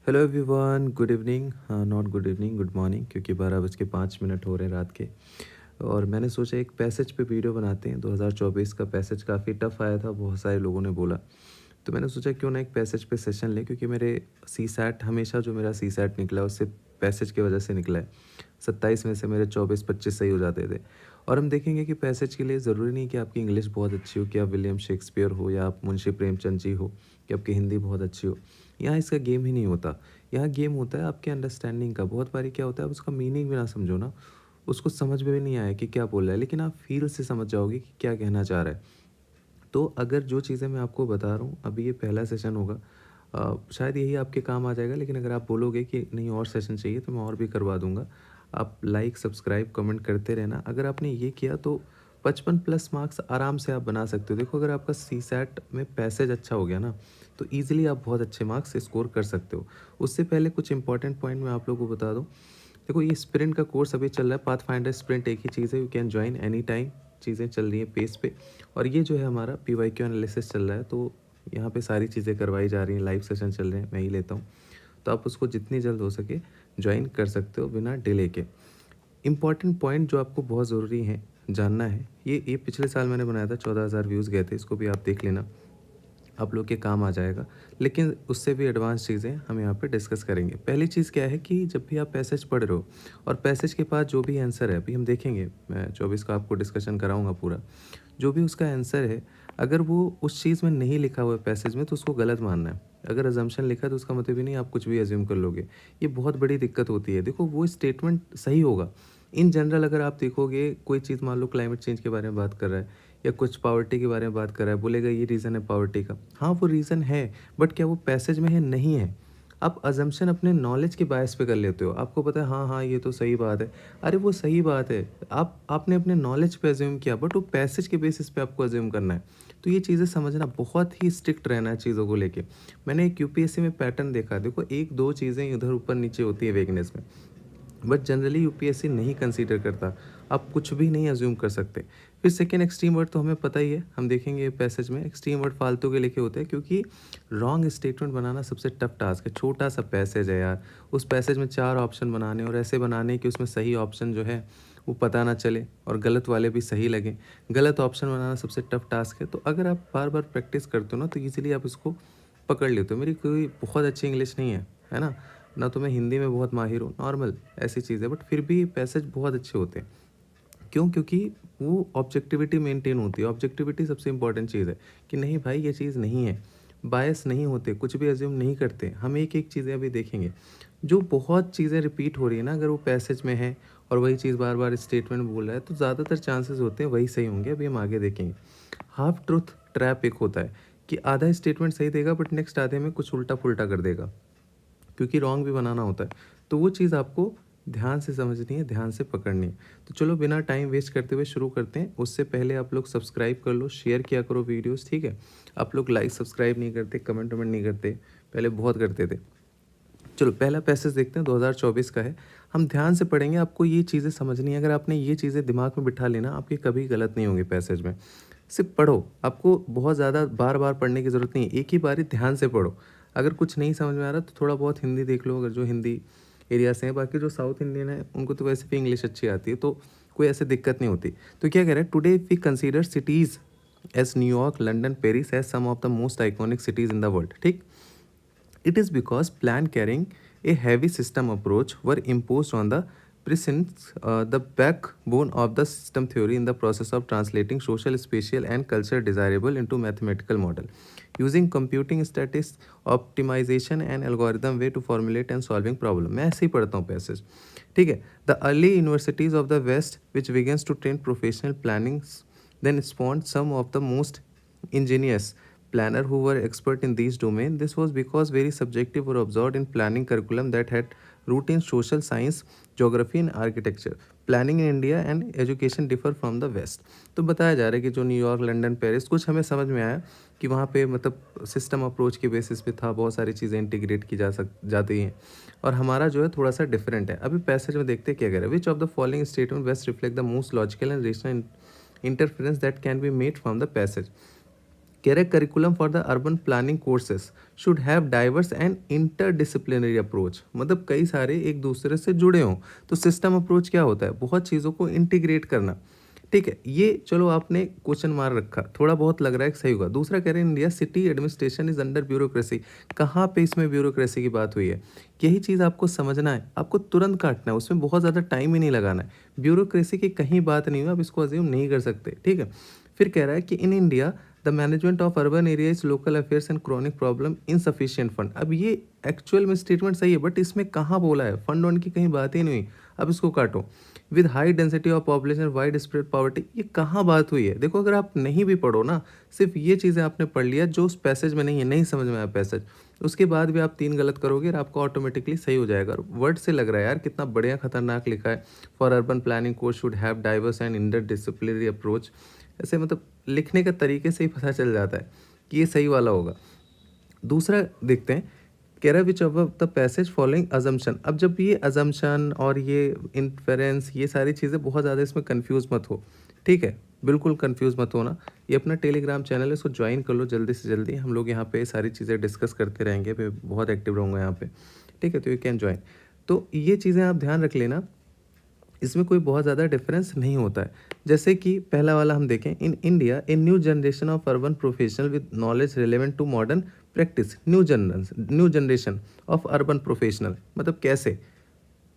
Hello everyone, good evening. Not good evening, good morning, क्योंकि 12:05 हो रहे हैं रात के। और मैंने सोचा एक पैसेज पे वीडियो बनाते हैं। 2024 का पैसेज काफ़ी टफ आया था, बहुत सारे लोगों ने बोला। तो मैंने सोचा क्यों ना एक पैसेज पे सेशन लें, क्योंकि मेरे सी सैट हमेशा जो मेरा सी सैट निकला उससे पैसेज की वजह से निकला है। 27 में से मेरे 24-25 सही हो जाते थे। और हम देखेंगे कि पैसेज के लिए ज़रूरी नहीं कि आपकी इंग्लिश बहुत अच्छी हो, कि आप विलियम शेक्सपियर हो या आप मुंशी प्रेमचंद जी हो, कि आपकी हिंदी बहुत अच्छी हो। यहाँ इसका गेम ही नहीं होता। यहाँ गेम होता है आपके अंडरस्टैंडिंग का। बहुत बारी क्या होता है, आप उसका मीनिंग भी ना समझो ना, उसको समझ में भी नहीं आया कि क्या बोल रहा है, लेकिन आप फील से समझ जाओगे कि क्या कहना चाह रहा है। तो अगर जो चीज़ें मैं आपको बता रहा हूँ, अभी ये पहला सेशन होगा, शायद यही आपके काम आ जाएगा। लेकिन अगर आप बोलोगे कि नहीं और सेशन चाहिए, तो मैं और भी करवा दूँगा। आप लाइक, सब्सक्राइब, कमेंट करते रहना। अगर आपने ये किया तो 55 प्लस मार्क्स आराम से आप बना सकते हो। देखो, अगर आपका सीसैट में पैसेज अच्छा हो गया ना, तो ईज़िली आप बहुत अच्छे मार्क्स स्कोर कर सकते हो। उससे पहले कुछ इंपॉर्टेंट पॉइंट मैं आप लोगों को बता दूँ। देखो, ये स्प्रिंट का कोर्स अभी चल रहा है। पाथफाइंडर स्प्रिंट एक ही चीज़ है, you can join any time. चीज़ें चल रही हैं पेस पे। और ये जो है हमारा पीवाईक्यू एनालिसिस चल रहा है, तो यहाँ पे सारी चीज़ें करवाई जा रही हैं, लाइव सेशन चल रहे हैं, मैं ही लेता हूँ। तो आप उसको जितनी जल्द हो सके जॉइन कर सकते हो बिना डिले के। इम्पॉर्टेंट पॉइंट जो आपको बहुत ज़रूरी है जानना है, ये पिछले साल मैंने बनाया था, 14,000 व्यूज़ गए थे। इसको भी आप देख लेना, आप लोग के काम आ जाएगा। लेकिन उससे भी एडवांस चीज़ें हम यहाँ पे डिस्कस करेंगे। पहली चीज़ क्या है कि जब भी आप पैसेज पढ़ रहे हो और पैसेज के पास जो भी आंसर है, अभी हम देखेंगे, मैं 24 का आपको डिस्कशन कराऊंगा पूरा। जो भी उसका आंसर है, अगर वो उस चीज़ में नहीं लिखा हुआ है पैसेज में, तो उसको गलत मानना है। अगर अजम्पशन लिखा है तो उसका मतलब ही नहीं आप कुछ भी अज्यूम कर लोगे। ये बहुत बड़ी दिक्कत होती है। देखो, वो स्टेटमेंट सही होगा इन जनरल। अगर आप देखोगे कोई चीज़, मान लो क्लाइमेट चेंज के बारे में बात कर रहा है या कुछ पॉवर्टी के बारे में बात कर रहा है, बोलेगा ये रीज़न है पॉवर्टी का। हाँ, वो रीज़न है, बट क्या वो पैसेज में है? नहीं है। आप अजम्पशन अपने नॉलेज के बायस पे कर लेते हो। आपको पता है हाँ हाँ ये तो सही बात है। अरे वो सही बात है, आपने अपने नॉलेज पे अज्यूम किया, बट वो पैसेज के बेसिस पे आपको अज्यूम करना है। तो ये चीज़ें समझना, बहुत ही स्ट्रिक्ट रहना है चीज़ों को लेके। मैंने एक यूपीएससी में पैटर्न देखा। देखो, एक दो चीज़ें इधर ऊपर नीचे होती है वेगनेस में, बट जनरली यूपीएससी नहीं कंसीडर करता। आप कुछ भी नहीं अज्यूम कर सकते। फिर सेकेंड, एक्सट्रीम वर्ड तो हमें पता ही है, हम देखेंगे पैसेज में एक्सट्रीम वर्ड फालतू के लिखे होते हैं, क्योंकि रॉन्ग स्टेटमेंट बनाना सबसे टफ टास्क है। छोटा सा पैसेज है यार, उस पैसेज में 4 ऑप्शन बनाने, और ऐसे बनाने कि उसमें सही ऑप्शन जो है वो पता ना चले और गलत वाले भी सही लगें। गलत ऑप्शन बनाना सबसे टफ टास्क है। तो अगर आप बार बार प्रैक्टिस करते हो ना, तो ईजिली आप इसको पकड़ लेते हो। मेरी कोई बहुत अच्छी इंग्लिश नहीं है ना, ना तो मैं हिंदी में बहुत माहिर हूँ, नॉर्मल ऐसी चीज़ है, बट फिर भी पैसेज बहुत अच्छे होते हैं। क्यों? क्योंकि वो ऑब्जेक्टिविटी मेंटेन होती है। ऑब्जेक्टिविटी सबसे इंपॉर्टेंट चीज़ है, कि नहीं भाई ये चीज़ नहीं है। बायस नहीं होते, कुछ भी अज्यूम नहीं करते। हम एक एक चीज़ें अभी देखेंगे। जो बहुत चीज़ें रिपीट हो रही है ना, अगर वो पैसेज में है और वही चीज़ बार बार स्टेटमेंट बोल रहा है, तो ज़्यादातर चांसेस होते हैं वही सही होंगे। अभी हम आगे देखेंगे। हाफ ट्रूथ ट्रैप एक होता है, कि आधा स्टेटमेंट सही देगा बट नेक्स्ट आधे में कुछ उल्टा पुल्टा कर देगा, क्योंकि रॉन्ग भी बनाना होता है। तो वो चीज़ आपको ध्यान से समझनी है, ध्यान से पकड़नी है। तो चलो बिना टाइम वेस्ट करते हुए शुरू करते हैं। उससे पहले आप लोग सब्सक्राइब कर लो, शेयर किया करो वीडियोस, ठीक है। आप लोग लाइक सब्सक्राइब नहीं करते, कमेंट वमेंट नहीं करते, पहले बहुत करते थे। चलो पहला पैसेज देखते हैं, 2024 का है। हम ध्यान से पढ़ेंगे, आपको ये चीज़ें समझनी है। अगर आपने ये चीज़ें दिमाग में बिठा लेना, आपके कभी गलत नहीं होंगे पैसेज में। सिर्फ पढ़ो, आपको बहुत ज़्यादा बार बार पढ़ने की ज़रूरत नहीं है, एक ही बारी ध्यान से पढ़ो। अगर कुछ नहीं समझ में आ रहा तो थोड़ा बहुत हिंदी देख लो, अगर जो हिंदी एरिया से हैं। बाकी जो साउथ इंडियन है उनको तो वैसे भी इंग्लिश अच्छी आती है, तो कोई ऐसे दिक्कत नहीं होती। तो क्या कह रहे हैं, today if we consider cities as New York, London, Paris as some of the most iconic cities in the world, ठीक। It is because plan carrying a heavy system approach were imposed on the presents the backbone of the system theory in the process of translating social, spatial, and cultural desirable into mathematical model. Using computing statistics, optimization, and algorithm way to formulate and solving problem. मैं ऐसे ही पढ़ता हूँ passage, ठीक है। The early universities of the West, which begins to train professional plannings, then spawned some of the most ingenious planner who were expert in these domain. This was because very subjective were observed in planning curriculum that had root in social science, geography and architecture. Planning in India and education differ from the west. तो बताया जा रहा है कि जो New York, London, Paris, कुछ हमें समझ में आया कि वहाँ पे मतलब सिस्टम अप्रोच के बेसिस पे था, बहुत सारी चीज़ें इंटीग्रेट की जाती हैं, और हमारा जो है थोड़ा सा डिफरेंट है। अभी पैसेज में देखते क्या कह रहा है, विच of the following statement best reflect the most logical and rational interference that can be made from the passage. कह रहे curriculum for the urban planning courses should have diverse and interdisciplinary approach, मतलब कई सारे एक दूसरे से जुड़े हों। तो सिस्टम अप्रोच क्या होता है, बहुत चीज़ों को इंटीग्रेट करना। ठीक है, ये चलो आपने क्वेश्चन मार रखा, थोड़ा बहुत लग रहा है कि सही होगा। दूसरा कह रहे हैं India city administration is under bureaucracy, कहाँ पे इसमें ब्यूरोक्रेसी की बात हुई है, यही चीज़ आपको समझना है, आपको तुरंत काटना है, उसमें बहुत ज़्यादा टाइम ही नहीं लगाना है। ब्यूरोक्रेसी की कहीं बात नहीं हुई, आप इसको अज्यूम नहीं कर सकते। ठीक है, फिर कह रहा है कि in India the management of urban areas local affairs and chronic problem insufficient fund. अब ये एक्चुअल में स्टेटमेंट सही है, बट इसमें कहाँ बोला है, फंड वन की कहीं बात ही नहीं हुई। अब इसको काटो, with high density of population wide spread poverty, ये कहाँ बात हुई है। देखो, अगर आप नहीं भी पढ़ो ना, सिर्फ ये चीज़ें आपने पढ़ लिया जो उस पैसेज में नहीं है, नहीं समझ में आया पैसेज, उसके बाद भी आप 3 गलत करोगे और आपको ऑटोमेटिकली सही हो जाएगा। वर्ड से लग रहा है यार कितना बढ़िया खतरनाक लिखा है, for urban planning course should have diverse and inter disciplinary approach. ऐसे मतलब लिखने का तरीके से ही पता चल जाता है कि ये सही वाला होगा। दूसरा देखते हैं, कह रहा है विच of the passage following assumption. अब जब ये अजम्पशन और ये इन्फेरेंस, ये सारी चीज़ें बहुत ज़्यादा, इसमें कंफ्यूज मत हो। ठीक है, बिल्कुल कंफ्यूज मत होना। ये अपना टेलीग्राम चैनल है, इसको ज्वाइन कर लो जल्दी से जल्दी। हम लोग यहाँ पे सारी चीज़ें डिस्कस करते रहेंगे, मैं बहुत एक्टिव रहूँगा यहाँ पे। ठीक है, तो यू कैन ज्वाइन। तो ये चीज़ें आप ध्यान रख लेना, इसमें कोई बहुत ज़्यादा डिफरेंस नहीं होता है। जैसे कि पहला वाला हम देखें, in India a new generation of urban professional with knowledge relevant to modern practice. New generation of urban professional मतलब कैसे,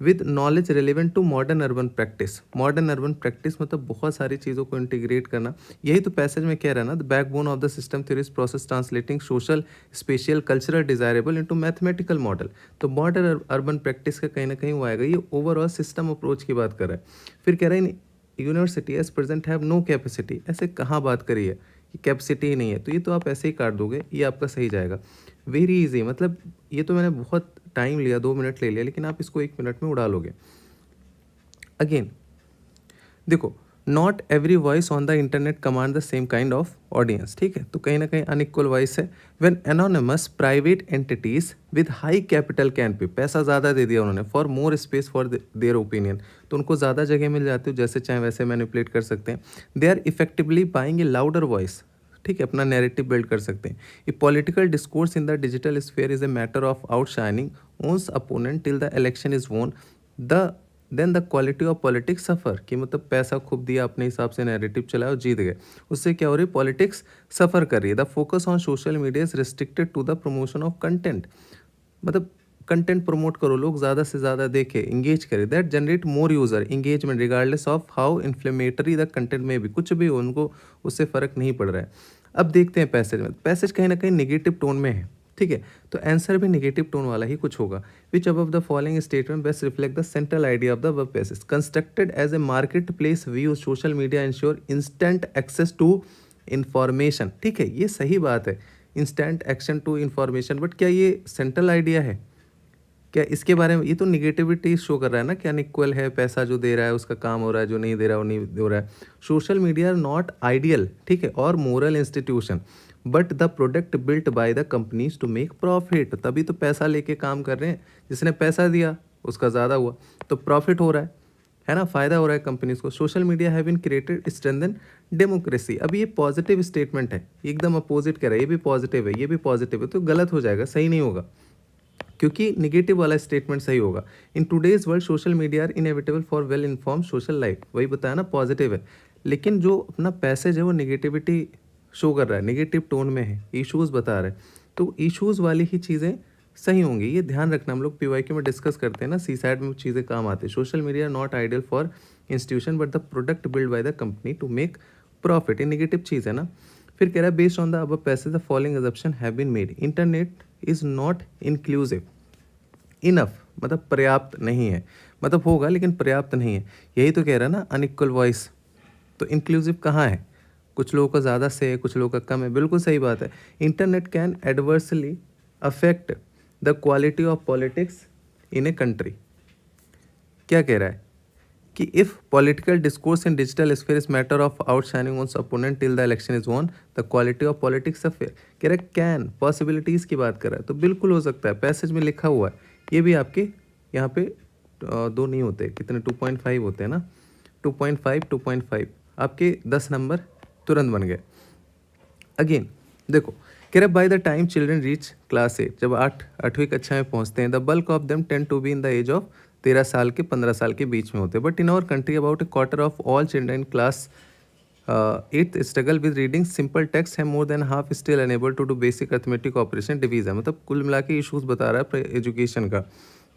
with knowledge relevant to modern urban practice. Modern urban practice मतलब बहुत सारी चीज़ों को इंटीग्रेट करना। यही तो पैसेज में कह रहा है ना, the backbone of the system theory is process translating social spatial cultural desirable into mathematical model. तो मॉडर्न अर्बन प्रैक्टिस का कहीं ना कहीं वो आएगा। ये ओवरऑल सिस्टम अप्रोच की बात कर रहा है। फिर कह रहा है university as present have no capacity. ऐसे कहाँ बात करी है, कैपेसिटी ही नहीं है, तो ये तो आप ऐसे ही काट दोगे, ये आपका सही जाएगा। वेरी इजी, मतलब ये तो मैंने बहुत टाइम लिया, 2 मिनट ले लिया, लेकिन आप इसको 1 मिनट में उड़ा लोगे। अगेन देखो, not every voice on the internet command the same kind of audience. ठीक है, तो कहीं ना कहीं अनइक्वल वॉइस है। When anonymous private entities with high capital can pay, पैसा ज़्यादा दे दिया उन्होंने, for more space for their opinion, तो उनको ज़्यादा जगह मिल जाती है, जैसे चाहे वैसे मैनिपुलेट कर सकते हैं। They are effectively buying a louder voice. ठीक है, अपना नैरेटिव बिल्ड कर सकते हैं। A political discourse in the digital sphere is a matter of outshining one's opponent till the election is won the then the quality of politics suffer. कि मतलब पैसा खूब दिया, अपने हिसाब से नैरेटिव चलाया और जीत गए, उससे क्या हो रही है, पॉलिटिक्स सफ़र कर रही है। The focus on social media is restricted to the promotion of content. मतलब कंटेंट प्रमोट करो, लोग ज़्यादा से ज़्यादा देखें, इंगेज करें, that generate more user engagement regardless of how inflammatory the content में भी, कुछ भी हो उनको उससे फ़र्क नहीं पड़ रहा है। अब देखते हैं पैसेज में, पैसेज कहीं ना कहीं नेगेटिव टोन में है। ठीक है, तो आंसर भी नेगेटिव टोन वाला ही कुछ होगा। Which above the following statement best reflect the central idea of the अब passage. Constructed as a market place view social media ensure instant access to information. ठीक है, ये सही बात है, instant action to information, but क्या ये central idea है क्या इसके बारे में? ये तो निगेटिविटी शो कर रहा है ना कि अनइक्वल है, पैसा जो दे रहा है उसका काम हो रहा है, जो नहीं दे रहा है वो नहीं हो रहा है। सोशल मीडिया नॉट आइडियल, ठीक है, और moral institution, but the product built by the companies to make profit. तभी तो पैसा लेके काम कर रहे हैं, जिसने पैसा दिया उसका ज़्यादा हुआ तो प्रॉफिट हो रहा है ना, फ़ायदा हो रहा है कंपनीज को। Social media have been created strengthen democracy. अब ये पॉजिटिव स्टेटमेंट है, एकदम अपोजिट कर रहा है, ये भी पॉजिटिव है, ये भी पॉजिटिव है, तो गलत हो जाएगा, सही नहीं होगा, क्योंकि निगेटिव वाला स्टेटमेंट सही होगा। In today's world social media are inevitable for well inform social life, वही बताया ना, पॉजिटिव है, लेकिन जो अपना पैसेज है वो निगेटिविटी शो कर रहा है, निगेटिव टोन में है, इश्यूज़ बता रहा है, तो इश्यूज़ वाली ही चीज़ें सही होंगी, ये ध्यान रखना। हम लोग पीवाईक्यू में डिस्कस करते हैं ना, सी साइड में चीज़ें काम आती है। Social media not ideal for institution but the product build by the company to make profit, ये निगेटिव चीज़ है ना। फिर कह रहा है बेस्ड ऑन द अब passage the following assumption have been made. Internet is not inclusive enough, मतलब पर्याप्त नहीं है, मतलब होगा लेकिन पर्याप्त नहीं है, यही तो कह रहा है ना, अनइक्वल वॉइस। तो इंक्लूसिव कहाँ है, कुछ लोगों का ज़्यादा से है, कुछ लोगों का कम है, बिल्कुल सही बात है। Internet can adversely affect the quality of politics in a country. क्या कह रहा है कि if political discourse in digital sphere is matter of outshining on opponent till the election is won the quality of politics affair. कह रहा है can, possibilities की बात कर रहा है, तो बिल्कुल हो सकता है, पैसेज में लिखा हुआ है। ये भी आपके यहाँ पे 2 नहीं होते, कितने 2.5 होते हैं ना, 2.5 आपके 10 नंबर तुरंत बन गए। अगेन देखो, कह रहा है by the time children reach class 8, जब 8वीं कक्षा में पहुंचते हैं, the bulk of them tend to be in the age of 13 साल के 15 साल के बीच में होते हैं। But in our country about a quarter of all children in class 8th struggle with reading simple text है, more than half still unable to do basic arithmetic operation division. मतलब कुल मिला के इशूज़ बता रहा है एजुकेशन का,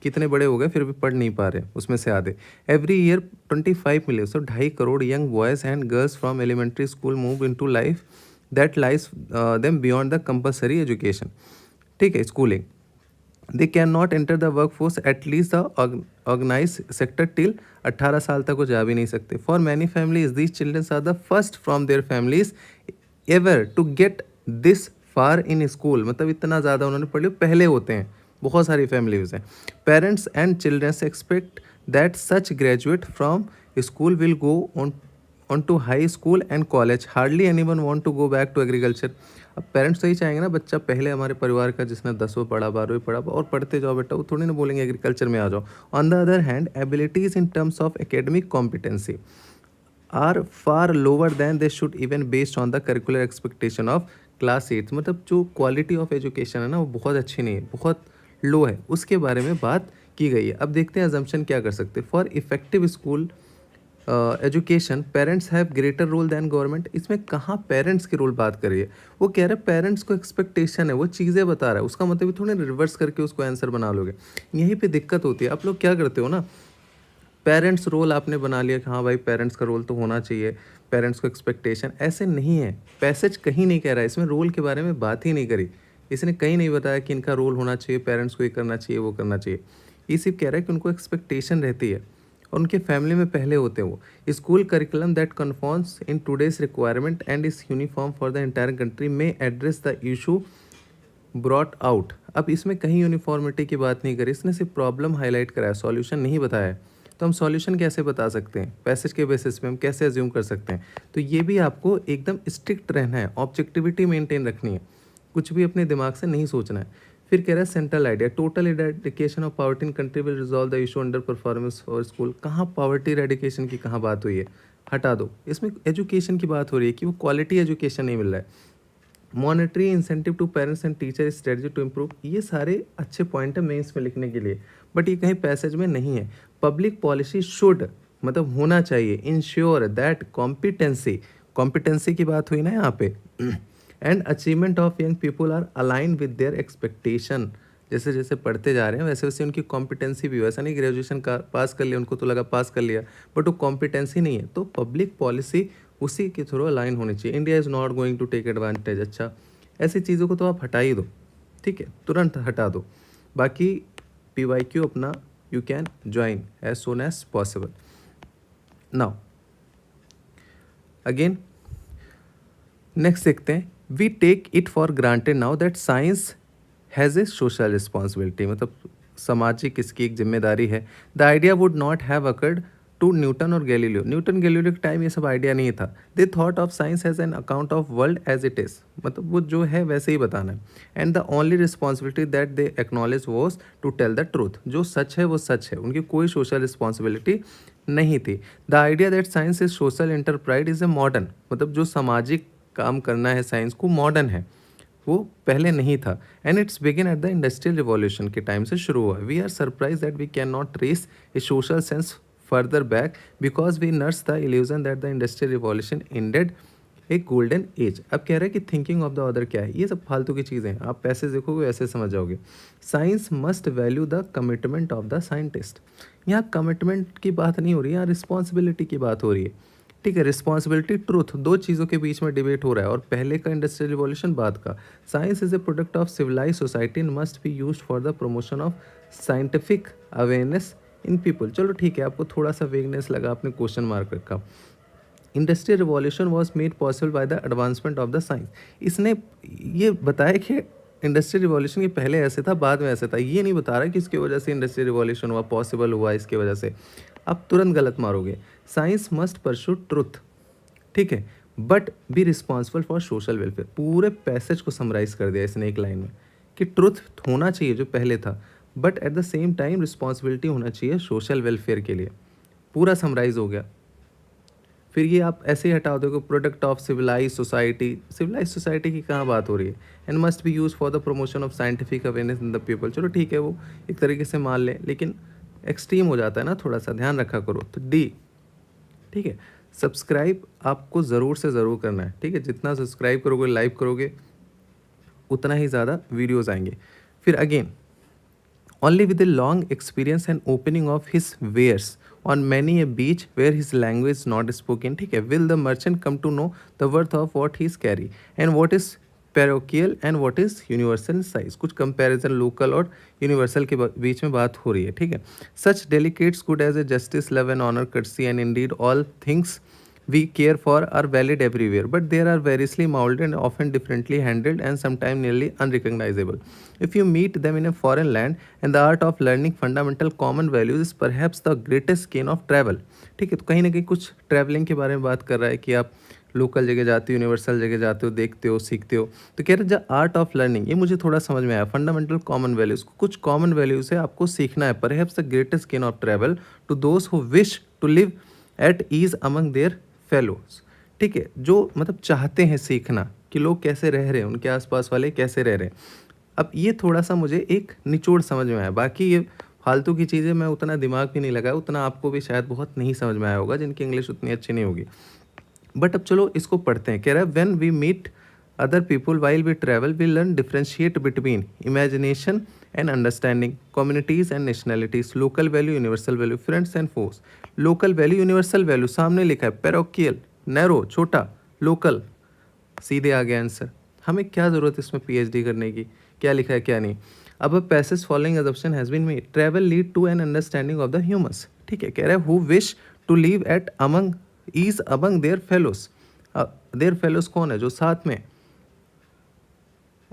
कितने बड़े हो गए फिर भी पढ़ नहीं पा रहे, उसमें से आधे। Every year 25 million, so 2.5 crore young boys and girls from elementary school move into life that lies them beyond the compulsory education. ठीक है, schooling. They can not enter the work force at least the organise sector till 18 साल तक वो जा भी नहीं सकते। For many families these children are the first from their families ever to get this far in school. मतलब इतना ज़्यादा उन्होंने पढ़ लिया, पहले होते हैं, बहुत सारी फैमिलीज हैं। Parents and childrens expect that such graduate from school will go on to high school and college, hardly anyone want to go back to agriculture. अब पेरेंट्स तो ही चाहेंगे ना, बच्चा पहले हमारे परिवार का जिसने 10वीं पढ़ा 12वीं पढ़ा और पढ़ते जाओ बेटा, वो थोड़ी ना बोलेंगे एग्रीकल्चर में आ जाओ। On the other hand abilities in terms of academic competency are far lower than they should even based on the curricular expectation of class 8। मतलब जो क्वालिटी ऑफ एजुकेशन है ना, वो बहुत अच्छी नहीं है, बहुत लो है, उसके बारे में बात की गई है। अब देखते हैं अजम्पशन क्या कर सकते हैं। For effective school education parents have greater role than government. इसमें कहाँ पेरेंट्स की रोल बात कर रही है, वो कह रहे हैं पेरेंट्स को एक्सपेक्टेशन है, वो चीज़ें बता रहा है, उसका मतलब थोड़े रिवर्स करके उसको आंसर बना लोगे। यहीं पे दिक्कत होती है। आप लोग क्या करते हो ना, पेरेंट्स रोल आपने बना लिया कि हाँ भाई पेरेंट्स का रोल तो होना चाहिए, पेरेंट्स को एक्सपेक्टेशन, ऐसे नहीं है। पैसेज कहीं नहीं कह रहा है, इसमें रोल के बारे में बात ही नहीं करी, इसने कहीं नहीं बताया कि इनका रोल होना चाहिए, पेरेंट्स को ये करना चाहिए वो करना चाहिए। ये सिर्फ कह रहा है कि उनको एक्सपेक्टेशन रहती है और उनके फैमिली में पहले होते हैं वो। School curriculum that conforms in today's requirement and is uniform for the entire country में address the issue brought out. अब इसमें कहीं यूनिफॉर्मिटी की बात नहीं करी, इसने सिर्फ प्रॉब्लम हाईलाइट कराया, सॉल्यूशन नहीं बताया है। तो हम सॉल्यूशन कैसे बता सकते हैं, पैसेज के बेसिस पे हम कैसे अज्यूम कर सकते हैं। तो ये भी आपको एकदम स्ट्रिक्ट रहना है, ऑब्जेक्टिविटी मेंटेन रखनी है, कुछ भी अपने दिमाग से नहीं सोचना है। फिर कह रहा है central idea total eradication of poverty in country will resolve the issue under performance और स्कूल। कहाँ पॉवर्टी इरेडिकेशन की कहाँ बात हुई है, हटा दो। इसमें एजुकेशन की बात हो रही है कि वो क्वालिटी एजुकेशन नहीं मिल रहा है। Monetary incentive to parents and teacher strategy to improve, ये सारे अच्छे पॉइंट है मेंस में लिखने के लिए, बट ये कहीं पैसेज में नहीं है। पब्लिक पॉलिसी शुड, मतलब होना चाहिए, इंश्योर दैट कॉम्पिटेंसी की बात हुई ना यहाँ पे, and achievement of young people are align with their expectation. जैसे जैसे पढ़ते जा रहे हैं वैसे वैसे उनकी कॉम्पिटेंसी भी हो। ऐसा नहीं ग्रेजुएशन का पास कर लिया, उनको तो लगा पास कर लिया, बट वो कॉम्पिटेंसी नहीं है। तो पब्लिक पॉलिसी उसी के थ्रू अलाइन होनी चाहिए। India is not going to take advantage. अच्छा, ऐसी चीज़ों को तो आप हटा ही दो, ठीक है, तुरंत हटा दो। बाकी PYQ अपना you can join as soon as possible. Now again next देखते हैं। We take it for granted now that science has a social responsibility, मतलब सामाजिक इसकी एक जिम्मेदारी है। The idea would not have occurred to Newton और गैलीलियो। न्यूटन गैलीलियो के टाइम ये सब आइडिया नहीं था। They thought of science as an account of world as it is, मतलब वो जो है वैसे ही बताना है। And the only responsibility that they acknowledge was to tell the truth. जो सच है वो सच है, उनकी कोई सोशल रिस्पॉन्सिबिलिटी नहीं थी। The idea that science is social enterprise is a modern, मतलब जो सामाजिक काम करना है साइंस को, मॉडर्न है, वो पहले नहीं था। And its begin at the industrial revolution के टाइम से शुरू हुआ। We are surprise that we can not trace a social sense further back because we nurse the illusion that the industrial revolution ended a golden age. अब कह रहे हैं कि thinking of the other क्या है, ये सब फालतू की चीज़ें हैं, आप पैसे देखोगे ऐसे समझ जाओगे। Science must value the commitment of the scientist. यहाँ कमिटमेंट की बात नहीं हो रही है, यहाँ रिस्पॉन्सिबिलिटी की बात हो रही है, ठीक है। रिस्पॉन्सिबिलिटी ट्रूथ, दो चीज़ों के बीच में डिबेट हो रहा है, और पहले का इंडस्ट्रियल रिवॉल्यूशन बाद का। Science is a product of civilize society and must be use for the promotion of scientific awareness in people. चलो ठीक है, आपको थोड़ा सा वेगनेस लगा, आपने क्वेश्चन मार्क रखा। Industrial revolution was made possible by the advancement of the science. इसने ये बताया कि इंडस्ट्रियल रिवॉल्यूशन के पहले ऐसे था, बाद में ऐसे था। ये नहीं बता रहा कि इसकी वजह से इंडस्ट्रियल रिवॉल्यूशन हुआ, पॉसिबल हुआ इसके वजह से। आप तुरंत गलत मारोगे। साइंस मस्ट परस्यू ट्रुथ, ठीक है, but be responsible for social welfare. पूरे पैसेज को समराइज कर दिया इसने एक लाइन में कि ट्रुथ होना चाहिए जो पहले था, but at the same time responsibility होना चाहिए सोशल वेलफेयर के लिए। पूरा समराइज हो गया। फिर ये आप ऐसे ही हटा दोगे प्रोडक्ट ऑफ सिविलाइज सोसाइटी की कहाँ बात हो रही है। And must be use for the promotion of scientific awareness in the people, चलो ठीक है वो एक तरीके से मान लें, लेकिन एक्सट्रीम हो जाता है ना, थोड़ा सा ध्यान रखा करो। तो डी, ठीक है, सब्सक्राइब आपको ज़रूर से ज़रूर करना है, ठीक है, जितना सब्सक्राइब करोगे लाइक करोगे उतना ही ज़्यादा वीडियोज़ आएंगे। फिर again, only with a long experience and opening of his wares on many a beach where his language is not spoken, ठीक है, will the merchant come to know the worth of what he is carry and what is parochial and what is universal in size। कुछ comparison local और universal के बीच में बात हो रही है, ठीक है। Such delicates good as a justice love and honour courtesy and indeed all things we care for are valid everywhere, but they are variously molded and often differently handled and sometimes nearly unrecognizable. If you meet them in a foreign land, and the art of learning fundamental common values is perhaps the greatest gain of travel। ठीक है, तो कहीं ना कहीं कुछ travelling के बारे में बात कर रहा है कि आप लोकल जगह जाते हो, यूनिवर्सल जगह जाते हो, देखते हो, सीखते हो। तो कह रहे द आर्ट ऑफ लर्निंग, ये मुझे थोड़ा समझ में आया, फंडामेंटल कॉमन वैल्यूज़, कुछ कॉमन वैल्यूज है आपको सीखना है। Perhaps the greatest gain of travel to those who wish to live at ease among their fellows, ठीक है, जो मतलब चाहते हैं सीखना कि लोग कैसे रह रहे हैं, उनके आसपास वाले कैसे रह रहे हैं। अब ये थोड़ा सा मुझे एक निचोड़ समझ में आया, बाकी ये फालतू की चीज़ें मैं उतना दिमाग भी नहीं लगाया, उतना आपको भी शायद बहुत नहीं समझ में आया होगा जिनकी इंग्लिश उतनी अच्छी नहीं होगी। बट अब चलो इसको पढ़ते हैं। कह रहा है when we meet other people while we travel we learn differentiate between imagination and understanding, communities and nationalities, local value universal value, friends and force. Local value universal value सामने लिखा है, पैरोकियल नैरो छोटा, local सीधे आ गया answer. हमें क्या ज़रूरत है इसमें पीएचडी करने की, क्या लिखा है क्या नहीं। अब passage following assumption has been made, travel lead to an understanding of the humans, ठीक है। कह रहा है who wish to live at among ease among their fellows, their fellows कौन है, जो साथ में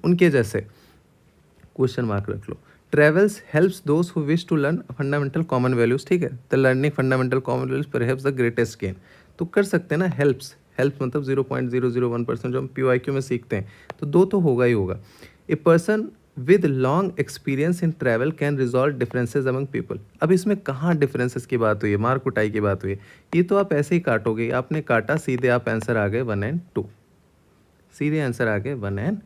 उनके जैसे, क्वेश्चन मार्क रख लो। Travels helps those who wish to learn fundamental common values, ठीक है, the learning fundamental common values perhaps the greatest gain. तो कर सकते हैं ना, हेल्प्स, हेल्प मतलब 0.001% जो हम PYQ में सीखते हैं, तो दो तो होगा ही होगा। A person with long experience in travel can resolve differences among people. अब इसमें कहाँ डिफरेंसेस की बात हुई है, मार कुटाई की बात हुई है, ये तो आप ऐसे ही काटोगे, आपने काटा सीधे आप आंसर आ गए 1 और 2, सीधे आंसर आ गए 1 और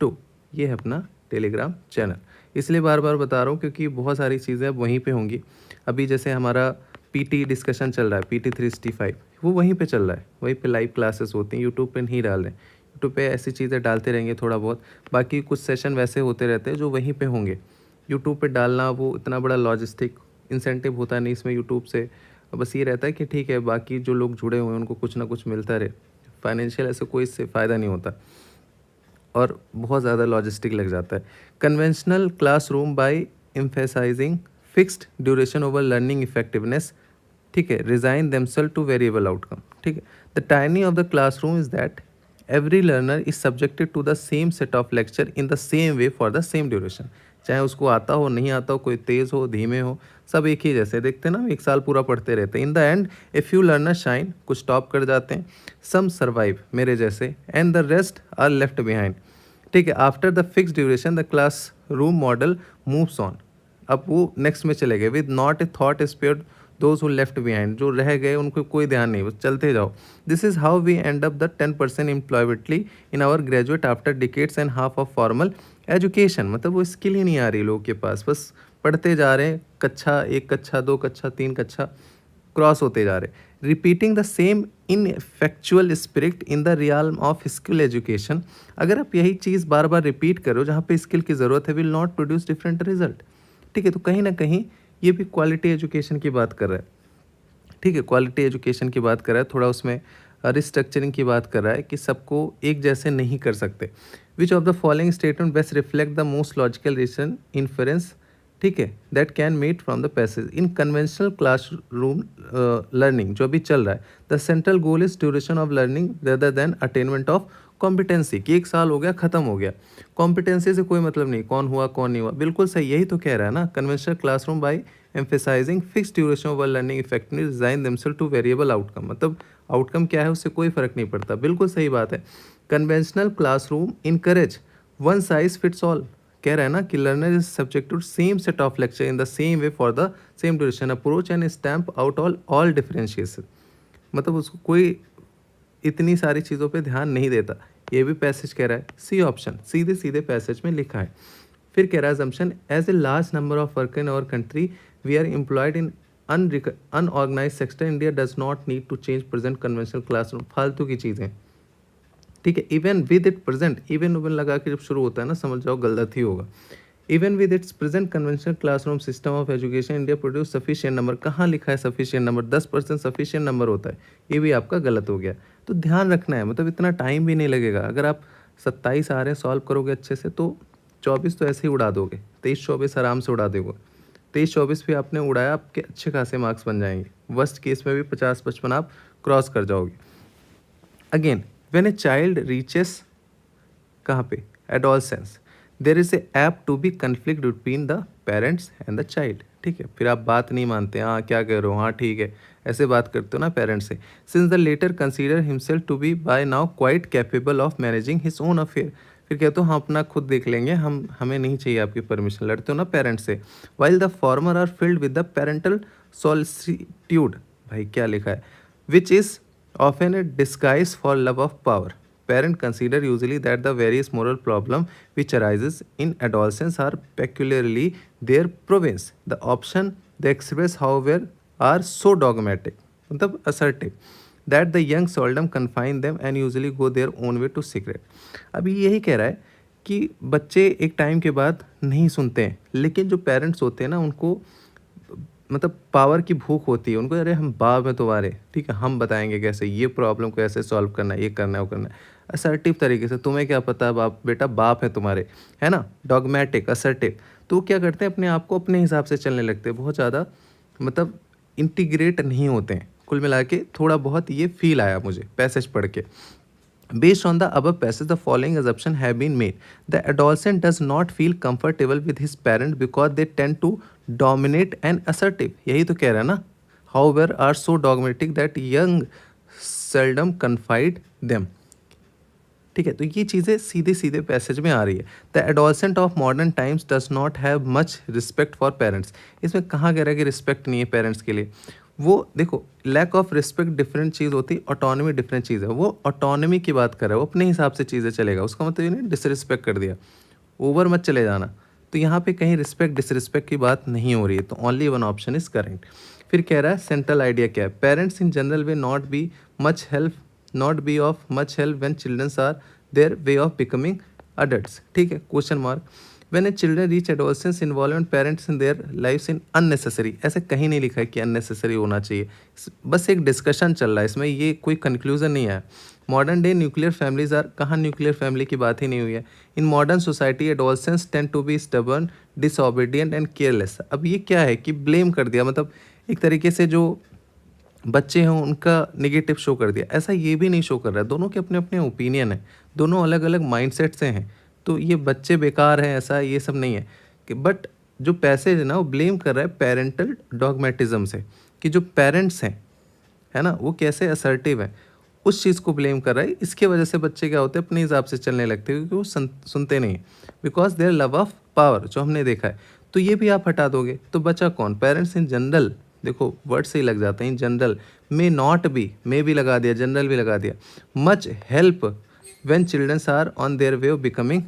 2। ये है अपना टेलीग्राम चैनल, इसलिए बार बार बता रहा हूँ क्योंकि बहुत सारी चीज़ें अब वहीं पे होंगी। अभी जैसे हमारा PT डिस्कशन चल रहा है, PT 365, वो वहीं पे चल रहा है, वहीं पे लाइव क्लासेस होती हैं, यूट्यूब पे नहीं डाल रहे हैं। यूट्यूब पे ऐसी चीज़ें डालते रहेंगे थोड़ा बहुत, बाकी कुछ सेशन वैसे होते रहते हैं जो वहीं पे होंगे। यूट्यूब पे डालना वो इतना बड़ा लॉजिस्टिक इंसेंटिव होता नहीं इसमें यूट्यूब से, बस ये रहता है कि ठीक है बाकी जो लोग जुड़े हुए हैं उनको कुछ ना कुछ मिलता रहे, फाइनेंशियल ऐसे कोई इससे फ़ायदा नहीं होता और बहुत ज़्यादा लॉजिस्टिक लग जाता है। Conventional classroom by emphasizing fixed duration over learning effectiveness, ठीक है, resign themselves to variable outcome, ठीक है। The tiny of the classroom is that every learner is subjected to the same set of lecture in the same way for the same duration, चाहे उसको आता हो नहीं आता हो, कोई तेज़ हो धीमे हो, सब एक ही जैसे देखते हैं ना, एक साल पूरा पढ़ते रहते हैं। In the end a few learner shine, कुछ टॉप कर जाते हैं, सम सर्वाइव मेरे जैसे, and the rest are left behind, ठीक है। After the fix duration the class room model moves on, अब वो नेक्स्ट में चले गए, with not a thought spared those who left behind, जो रह गए उनको कोई ध्यान नहीं, बस चलते जाओ। This is how we end up the 10% employability in our graduate after decades and half of formal education, मतलब वो स्किल ही नहीं आ रही लोगों के पास, बस पढ़ते जा रहे हैं, कक्षा 1 कक्षा 2 कक्षा 3 कक्षा क्रॉस होते जा रहे। Repeating the same ineffectual spirit in the realm of skill education, अगर आप यही चीज़ बार बार रिपीट करो जहाँ पे स्किल की ज़रूरत है, will not produce different result, ठीक है। तो कहीं ना कहीं ये भी क्वालिटी एजुकेशन की बात कर रहा है, ठीक है, क्वालिटी एजुकेशन की बात कर रहा है, थोड़ा उसमें रिस्ट्रक्चरिंग की बात कर रहा है कि सबको एक जैसे नहीं कर सकते। Which of the following statement best reflect the most logical reason inference, ठीक है, that can made from the passage in conventional classroom learning, जो अभी चल रहा है, the central goal is duration of learning rather than attainment of competency, कि 1 साल हो गया खत्म हो गया, कॉम्पिटेंसी से कोई मतलब नहीं, कौन हुआ कौन नहीं हुआ, बिल्कुल सही, यही तो कह रहा है ना। Conventional classroom by emphasizing fix duration of learning effectiveness design themselves to variable outcome, मतलब आउटकम क्या है उससे कोई फर्क नहीं पड़ता, बिल्कुल सही बात है। Conventional classroom encourage one size fits all, कह रहा है ना कि learner is subject to same set of lecture in the same way for the same duration, approach and stamp out all differentiation, मतलब उसको कोई इतनी सारी चीज़ों पे ध्यान नहीं देता। ये भी पैसेज कह रहा है, सी ऑप्शन सीधे सीधे पैसेज में लिखा है। फिर कह रहा है assumption as a large number of worker in our country we are employed in unorganize sector India does not need to change present conventional classroom. फालतू की चीज़ें, ठीक है। Even with it present, even उवन लगा के जब शुरू होता है ना, समझ जाओ गलत ही होगा। Even with its present conventional classroom system of education India produce sufficient number. कहाँ लिखा है सफिशिएंट नंबर? 10% सफिशिएंट नंबर होता है, ये भी आपका गलत हो गया। तो ध्यान रखना है, मतलब इतना टाइम भी नहीं लगेगा। अगर आप 27 आ रहे हैं सॉल्व करोगे अच्छे से तो 24 तो ऐसे ही उड़ा दोगे, 23-24 आराम से उड़ा दोगे। 23-24 भी आपने उड़ाया, आपके अच्छे खासे मार्क्स बन जाएंगे। वर्स्ट केस में भी 50-55 आप क्रॉस कर जाओगे। Again when a child reaches कहाँ पे? Adolescence, there is a apt to be conflict between the parents and the child. ठीक है, फिर आप बात नहीं मानते, हाँ क्या कह रहे हो, हाँ ठीक है, ऐसे बात करते हो ना पेरेंट्स से। Since the latter consider himself to be by now quite capable of managing his own affair. फिर कहते हो हम अपना खुद देख लेंगे, हमें नहीं चाहिए आपकी परमिशन। लड़ते हो ना पेरेंट्स से। While the former are filled with the parental solicitude, भाई क्या लिखा है, which is often a disguise for love of power. Parents consider usually that the various moral problem which arises in adolescence are peculiarly their province. The option they express, however, are so dogmatic, मतलब assertive, that the young seldom confine them and usually go their own way to secret. अभी यही कह रहा है कि बच्चे एक time के बाद नहीं सुनते हैं, लेकिन जो पेरेंट्स होते हैं ना उनको मतलब पावर की भूख होती है उनको। अरे हम बाप हैं तुम्हारे, ठीक है, हम बताएंगे कैसे ये प्रॉब्लम को ऐसे सॉल्व करना है, ये करना है, वो करना है, असर्टिव तरीके से। तुम्हें क्या पता है बाप, बेटा बाप है तुम्हारे, है ना, डॉगमेटिक असर्टिव। तो क्या करते हैं, अपने आप को अपने हिसाब से चलने लगते हैं, बहुत ज़्यादा मतलब इंटीग्रेट नहीं होते हैं। कुल मिला के थोड़ा बहुत ये फील आया मुझे पैसेज पढ़ के। Based on the above passage, the following assumptions have been made. The adolescent does not feel comfortable with his parents because they tend to dominate and assertive. यही तो कह रहा है ना. However, are so dogmatic that young seldom confide them. ठीक है, तो ये चीज़ें सीधे सीधे पैसेज में आ रही है। The adolescent of modern times does not have much respect for parents. इसमें कहाँ कह रहा है कि रिस्पेक्ट नहीं है पेरेंट्स के लिए? वो देखो, लैक ऑफ रिस्पेक्ट डिफरेंट चीज़ होती है, ऑटोनॉमी डिफरेंट चीज़ है। वो ऑटोनॉमी की बात कर रहा है, वो अपने हिसाब से चीज़ें चलेगा। उसका मतलब ये नहीं डिसरिस्पेक्ट कर दिया, ओवर मत चले जाना। तो यहाँ पे कहीं रिस्पेक्ट डिसरिस्पेक्ट की बात नहीं हो रही है, तो only one option is correct. फिर कह रहा है सेंट्रल आइडिया क्या है? Parents in general way not be much help, not be of much help when childrens are their way of becoming adults. ठीक है, question mark. When a children reach adolescence involvement parents in their lifes in unnecessary. ऐसे कहीं नहीं लिखा है कि unnecessary होना चाहिए, बस एक डिस्कशन चल रहा है इसमें, ये कोई कंक्लूजन नहीं है। Modern day nuclear families are, कहाँ न्यूक्लियर फैमिली की बात ही नहीं हुई है। In modern society adolescence tend to be stubborn, disobedient and careless. अब ये क्या है कि ब्लेम कर दिया, मतलब एक तरीके से जो बच्चे हैं उनका नेगेटिव शो कर दिया। ऐसा ये भी नहीं शो कर रहा है, दोनों के अपने अपने ओपिनियन है, दोनों अलग अलग माइंडसेट से हैं। तो ये बच्चे बेकार हैं ऐसा ये सब नहीं है कि, बट जो पैसेज है ना वो ब्लेम कर रहा है पेरेंटल डॉगमेटिज्म से, कि जो पेरेंट्स हैं, है ना, वो कैसे असर्टिव हैं, उस चीज़ को ब्लेम कर रहा है। इसके वजह से बच्चे क्या होते हैं, अपने हिसाब से चलने लगते हैं, क्योंकि वो सुनते नहीं हैं, because their love of power, जो हमने देखा है। तो ये भी आप हटा दोगे तो बचा कौन? पेरेंट्स इन जनरल, देखो वर्ड से ही लग जाते हैं, in general may not be, may भी लगा दिया, जनरल भी लगा दिया, much help when childrens are on their way of becoming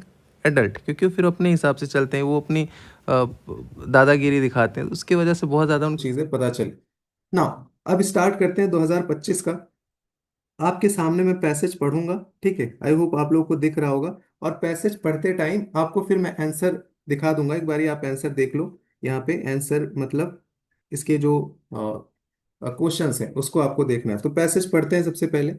adult, क्योंकि फिर अपने हिसाब से चलते हैं, वो अपनी दादागिरी दिखाते हैं, उसकी वजह से बहुत ज़्यादा उन चीज़ें पता चली ना। अब स्टार्ट करते हैं 2025 का। आपके सामने मैं पैसेज पढ़ूंगा, ठीक है, आई होप आप लोगों को दिख रहा होगा। और पैसेज पढ़ते टाइम आपको फिर मैं आंसर दिखा दूंगा, एक बारी आप आंसर देख लो। यहाँ पे आंसर मतलब इसके जो क्वेश्चंस हैं उसको आपको देखना है। तो पैसेज पढ़ते हैं सबसे पहले।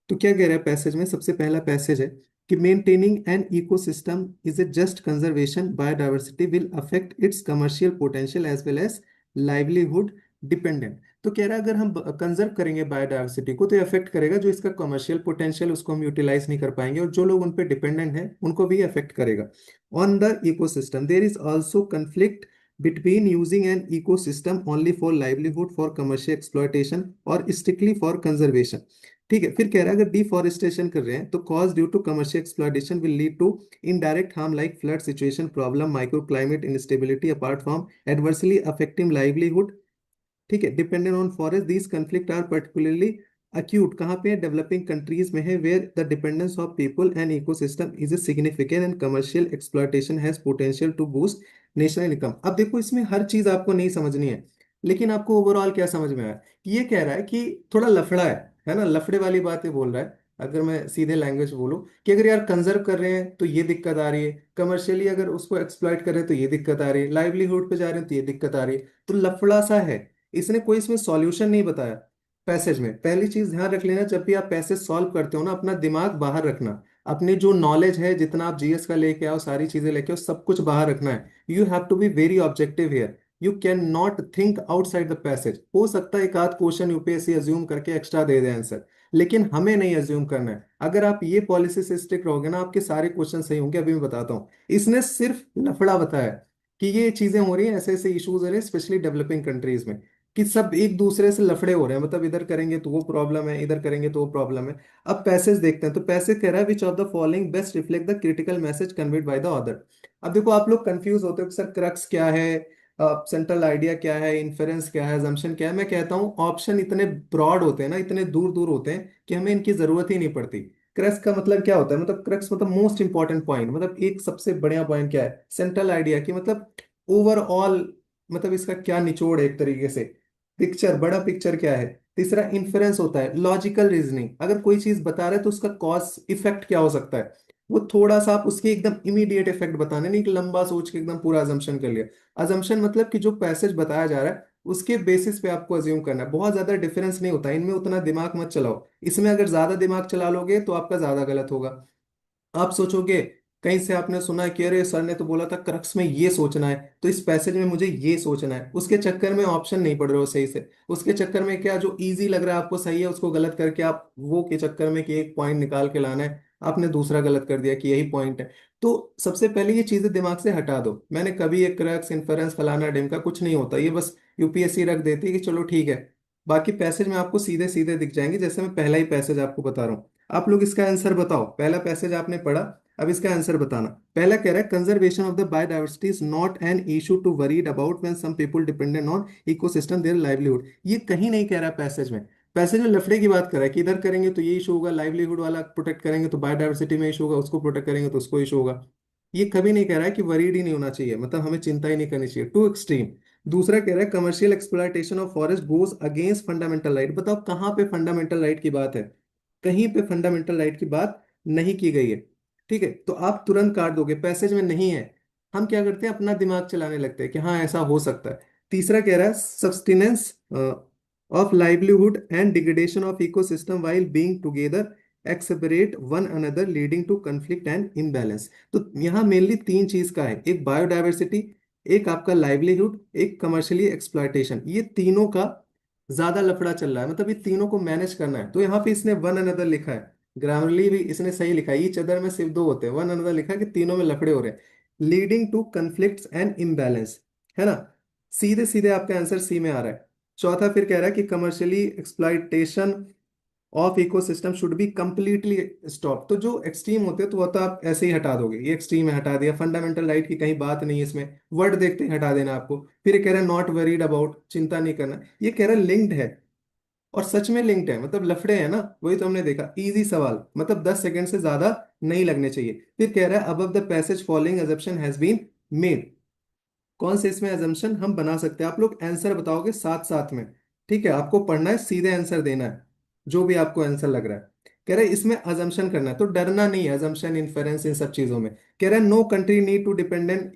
तो क्या कह रहा है पैसेज में? सबसे पहला पैसेज है कि maintaining an ecosystem is a just conservation, biodiversity will affect its commercial potential as well as livelihood dependent. तो कह रहा है अगर हम कंजर्व करेंगे बायोडायवर्सिटी को तो अफेक्ट करेगा, जो इसका कमर्शियल पोटेंशियल उसको हम यूटिलाइज नहीं कर पाएंगे, और जो लोग उन पे डिपेंडेंट हैं उनको भी अफेक्ट करेगा। On the ecosystem there is also conflict between using an ecosystem only for livelihood, for commercial exploitation or strictly for conservation। ठीक है, फिर कह रहा है अगर डिफॉरेस्टेशन कर रहे हैं तो cause due to commercial exploitation will lead to indirect harm like flood situation problem, micro climate instability apart from adversely affecting livelihood, ठीक है, dependent on forest. These conflict are particularly acute कहाँ पे है, developing countries में है, where the dependence of people and ecosystem is a significant and commercial exploitation has potential to boost national income. अब देखो इसमें हर चीज आपको नहीं समझनी है, लेकिन आपको ओवरऑल क्या समझ में आया कि ये कह रहा है कि थोड़ा लफड़ा है ना, लफड़े वाली बातें बोल रहा है। अगर मैं सीधे लैंग्वेज बोलूं कि अगर यार कंजर्व कर रहे हैं तो ये दिक्कत आ रही है, कमर्शियली अगर उसको एक्सप्लॉइट कर रहे हैं तो ये दिक्कत आ रही है, लाइवलीहुड पे जा रहे हैं तो ये दिक्कत आ रही है, तो लफड़ा सा है। इसने कोई इसमें सॉल्यूशन नहीं बताया। पैसेज में पहली चीज ध्यान रख लेना, जब भी आप पैसेज सॉल्व करते हो ना, अपना दिमाग बाहर रखना। अपनी जो नॉलेज है, जितना आप जीएस का लेके आओ, सारी चीजें लेके आओ, सब कुछ बाहर रखना है। You have to be very objective here. You can not think outside the passage. हो सकता है एक आध क्वेश्चन यूपीएससी अज्यूम करके एक्स्ट्रा दे दे आंसर, लेकिन हमें नहीं अज्यूम करना है। अगर आप ये पॉलिसी से स्टिक रहोगे ना, आपके सारे क्वेश्चन सही होंगे। अभी मैं बताता हूँ। इसने सिर्फ लफड़ा बताया कि ये चीजें हो रही हैं, ऐसे ऐसे इश्यूज हो रहे हैं स्पेशली डेवलपिंग कंट्रीज में, कि सब एक दूसरे से लफड़े हो रहे हैं, मतलब इधर करेंगे तो वो प्रॉब्लम है, इधर करेंगे तो वो प्रॉब्लम है। अब पैसेज देखते हैं, तो पैसेज कह रहा है विच of the following best reflect the critical message conveyed by the author. अब देखो आप लोग कंफ्यूज होते हो कि सर क्रक्स क्या है, सेंट्रल आइडिया क्या है, इन्फेरेंस क्या है, अजम्पशन क्या है। मैं कहता हूँ ऑप्शन इतने ब्रॉड होते हैं ना, इतने दूर दूर होते हैं कि हमें इनकी जरूरत ही नहीं पड़ती। क्रक्स का मतलब क्या होता है, मतलब क्रक्स मतलब मोस्ट इंपॉर्टेंट पॉइंट, मतलब एक सबसे बढ़िया पॉइंट क्या है, सेंट्रल आइडिया की मतलब ओवरऑल, मतलब इसका क्या निचोड़ है एक तरीके से, पिक्चर, बड़ा पिक्चर क्या है। तीसरा इन्फेरेंस होता है, लॉजिकल रीजनिंग, अगर कोई चीज बता रहे तो उसका कॉज इफेक्ट क्या हो सकता है, वो थोड़ा सा आप उसके एकदम इमीडिएट इफेक्ट बताने, नहीं कि लंबा सोच के एकदम पूरा अजम्पशन कर लिया। अजम्पशन मतलब कि जो पैसेज बताया जा रहा है उसके बेसिस पे आपको अज्यूम करना है। बहुत ज्यादा डिफरेंस नहीं होता इनमें, उतना दिमाग मत चलाओ। इसमें अगर ज्यादा दिमाग चला लोगे तो आपका ज्यादा गलत होगा। आप सोचोगे, कहीं से आपने सुना है कि अरे सर ने तो बोला था क्रक्स में ये सोचना है, तो इस पैसेज में मुझे ये सोचना है, उसके चक्कर में ऑप्शन नहीं पढ़ रहे हो सही से, उसके चक्कर में क्या जो इजी लग रहा है आपको सही है उसको गलत करके आप वो के चक्कर में कि एक पॉइंट निकाल के लाना है, आपने दूसरा गलत कर दिया कि यही पॉइंट है। तो सबसे पहले ये चीजें दिमाग से हटा दो। मैंने कभी एक क्रक्स इन्फेरेंस फलाना ढिमका कुछ नहीं होता, ये बस यूपीएससी रख देती है कि चलो ठीक है। बाकी पैसेज में आपको सीधे सीधे दिख जाएंगे, जैसे मैं पहला ही पैसेज आपको बता रहा हूँ। आप लोग इसका आंसर बताओ, पहला पैसेज आपने पढ़ा, अब इसका आंसर बताना। पहला कह रहा है conservation of the biodiversity is not an issue to worried about when some people dependent on ecosystem their livelihood. ये कहीं नहीं कह रहा पैसेज में। पैसेज में लफड़े की बात कर रहा है कि इधर करेंगे तो ये इशू होगा, लाइवलीहुड वाला प्रोटेक्ट करेंगे तो बायोडाइवर्सिटी में इशू होगा, उसको प्रोटेक्ट करेंगे तो उसको इशू होगा। ये कभी नहीं कह रहा है कि वरीड ही नहीं होना चाहिए, मतलब हमें चिंता ही नहीं करनी चाहिए, टू एक्सट्रीम। दूसरा कह रहा है commercial exploitation of forest goes against fundamental right. बताओ कहाँ पे फंडामेंटल राइट की बात है, कहीं पे फंडामेंटल राइट की बात नहीं की गई है। ठीक है, तो आप तुरंत काट दोगे, पैसेज में नहीं है। हम क्या करते हैं, अपना दिमाग चलाने लगते हैं कि हाँ ऐसा हो सकता है। तीसरा कह रहा है sustenance of livelihood and degradation of ecosystem while being together exacerbate one another leading to conflict and imbalance. तो यहाँ मेनली तीन चीज का है, एक बायोडाइवर्सिटी, एक आपका लाइवलीहुड, एक कमर्शियली एक्सप्लॉयटेशन। ये तीनों का ज्यादा लफड़ा चल रहा है, मतलब ये तीनों को मैनेज करना है। तो यहाँ पे इसने वन अनदर लिखा है, ग्रामरली भी इसने सही लिखा है, ईच अदर में सिर्फ दो होते हैं, वन अनदर लिखा है कि तीनों में लफड़े हो रहे हैं, leading to conflicts and imbalance, है ना। सीधे सीधे आपका आंसर सी में आ रहा है। चौथा फिर कह रहा है कि commercially exploitation of ecosystem should be completely stop. तो जो एक्सट्रीम होते हैं तो वो तो आप ऐसे ही हटा दोगे, ये एक्सट्रीम है हटा दिया, फंडामेंटल राइट की कहीं बात नहीं है इसमें, वर्ड देखते ही हटा देना आपको। फिर ये कह रहा है नॉट वरीड अबाउट, चिंता नहीं करना, ये कह रहा है लिंक्ड है, और सच में लिंक्ड है, मतलब लफड़े हैं ना, वही तो हमने देखा, इजी सवाल, मतलब 10 सेकंड से ज्यादा नहीं लगने चाहिए। फिर कह रहा है above the passage following assumption has been made. कौन से इसमें अजम्पशन हम बना सकते हैं, आप लोग आंसर बताओगे साथ साथ में। ठीक है, आपको पढ़ना है, सीधे आंसर देना है, जो भी आपको आंसर लग रहा है। कह रहा है इसमें अजम्पशन करना है, तो डरना नहीं है अजम्पशन इन्फेरेंस इन सब चीजों में। कह रहा है no country need to dependent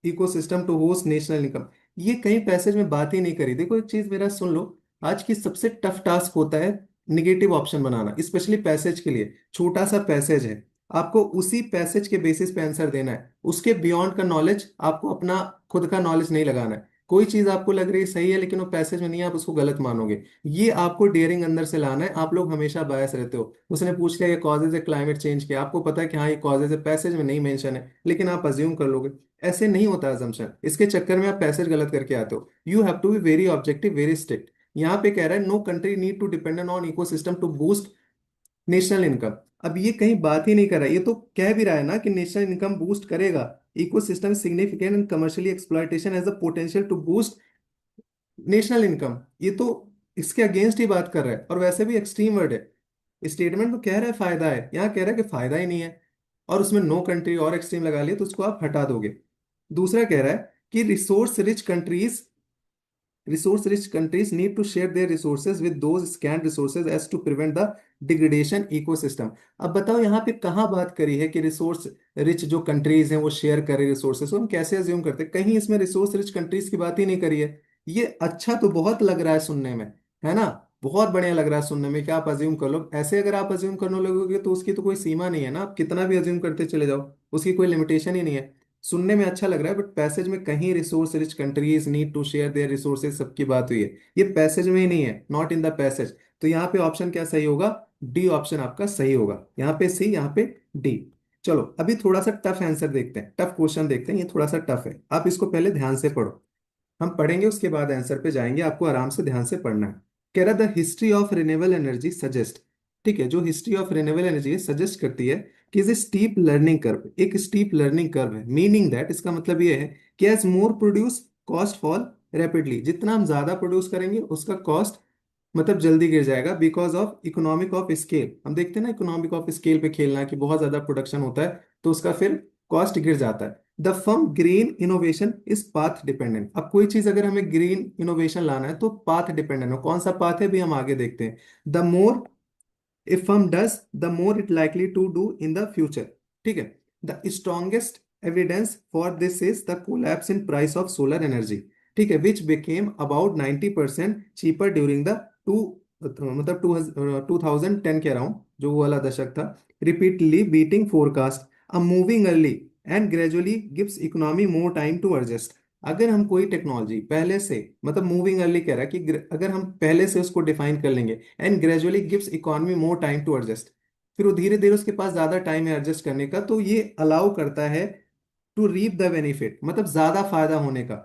ecosystem to host national income. ये कहीं पैसेज में बात ही नहीं करी। देखो एक चीज मेरा सुन लो, आज की सबसे टफ टास्क होता है निगेटिव ऑप्शन बनाना, स्पेशली पैसेज के लिए। छोटा सा पैसेज है, आपको उसी पैसेज के बेसिस पे आंसर देना है, उसके बियॉन्ड का नॉलेज आपको अपना खुद का नॉलेज नहीं लगाना है। कोई चीज आपको लग रही है सही है लेकिन वो पैसेज में नहीं है, आप उसको गलत मानोगे। ये आपको डेयरिंग अंदर से लाना है। आप लोग हमेशा बायस रहते हो, उसने पूछ लिया ये कॉजेज है क्लाइमेट चेंज के, आपको पता है कि हाँ ये कॉजेज है, पैसेज में नहीं मेंशन है, लेकिन आप अज्यूम कर लोगे। ऐसे नहीं होता अजम्पशन, इसके चक्कर में आप पैसेज गलत करके आते हो। You have to be very objective, very strict. यहाँ पे कह रहा है no country need to depend on ecosystem to boost national income. अब ये कहीं बात ही नहीं कर रहा है, ये तो कह भी रहा है ना कि नेशनल इनकम बूस्ट करेगा, ecosystem significant and commercially exploitation has the potential to boost national income. ये तो इसके अगेंस्ट ही बात कर रहा है, और वैसे भी एक्सट्रीम वर्ड है। स्टेटमेंट तो कह रहा है फायदा है, यहाँ कह रहा है कि फायदा ही नहीं है, और उसमें नो कंट्री और एक्सट्रीम लगा लिया तो उसको आप हटा दोगे। दूसरा कह रहा है कि resource rich countries need to share their resources with those scant resources as to prevent the degradation ecosystem। अब बताओ यहाँ पे कहाँ बात करी है कि रिसोर्स रिच जो कंट्रीज हैं वो शेयर करें रिसोर्सेस, हम कैसे अज्यूम करते हैं, कहीं इसमें रिसोर्स रिच कंट्रीज की बात ही नहीं करी है। ये अच्छा तो बहुत लग रहा है सुनने में, है ना, बहुत बढ़िया लग रहा है सुनने में कि आप अज्यूम कर लो। ऐसे अगर आप अज्यूम करने लगोगे तो उसकी तो कोई सीमा नहीं है ना, आप कितना भी अज्यूम करते चले जाओ, उसकी कोई लिमिटेशन ही नहीं है। सुनने में अच्छा लग रहा है, बट पैसेज में कहीं resource rich countries need to share their resources सबकी बात हुई है, ये पैसेज में ही नहीं है, नॉट इन द पैसेज। तो यहाँ पे ऑप्शन क्या सही होगा, डी ऑप्शन आपका सही होगा, यहाँ पे सी, यहाँ पे डी। चलो अभी थोड़ा सा टफ आंसर देखते हैं, टफ क्वेश्चन देखते हैं, ये थोड़ा सा टफ है, आप इसको पहले ध्यान से पढ़ो, हम पढ़ेंगे उसके बाद आंसर पे जाएंगे, आपको आराम से ध्यान से पढ़ना है। कह रहा the history of renewable energy suggest, ठीक है, जो history of renewable energy suggest करती है कि is a steep learning curve, एक स्टीप लर्निंग कर्व है, मीनिंग दैट इसका मतलब ये है कि एज मोर प्रोड्यूस कॉस्ट फॉल रैपिडली, जितना हम ज्यादा प्रोड्यूस करेंगे उसका कॉस्ट मतलब जल्दी गिर जाएगा, because of economic of scale. हम देखते हैं ना इकोनॉमिक ऑफ स्केल पे खेलना है कि बहुत ज्यादा प्रोडक्शन होता है तो उसका फिर कॉस्ट गिर जाता है। The firm green innovation is path dependent, अब कोई चीज अगर हमें ग्रीन इनोवेशन लाना है तो पाथ डिपेंडेंट है, कौन सा पाथ है भी हम आगे देखते हैं। The more a firm does the more it likely to do in the future, ठीक है। The strongest evidence for this is the collapse in price of solar energy, ठीक है, which became about 90% cheaper during the two मतलब 2010 के around, जो वो वाला दशक था, रिपीटली बीटिंग फोरकास्ट, अब moving early and gradually gives economy more time to adjust. अगर हम कोई टेक्नोलॉजी पहले से मतलब मूविंग अर्ली कह रहा है कि अगर हम पहले से उसको डिफाइन कर लेंगे and gradually gives economy more time to adjust, फिर वो धीरे धीरे उसके पास ज्यादा टाइम है एडजस्ट करने का, तो ये अलाउ करता है टू रीप द बेनिफिट, मतलब ज्यादा फायदा होने का।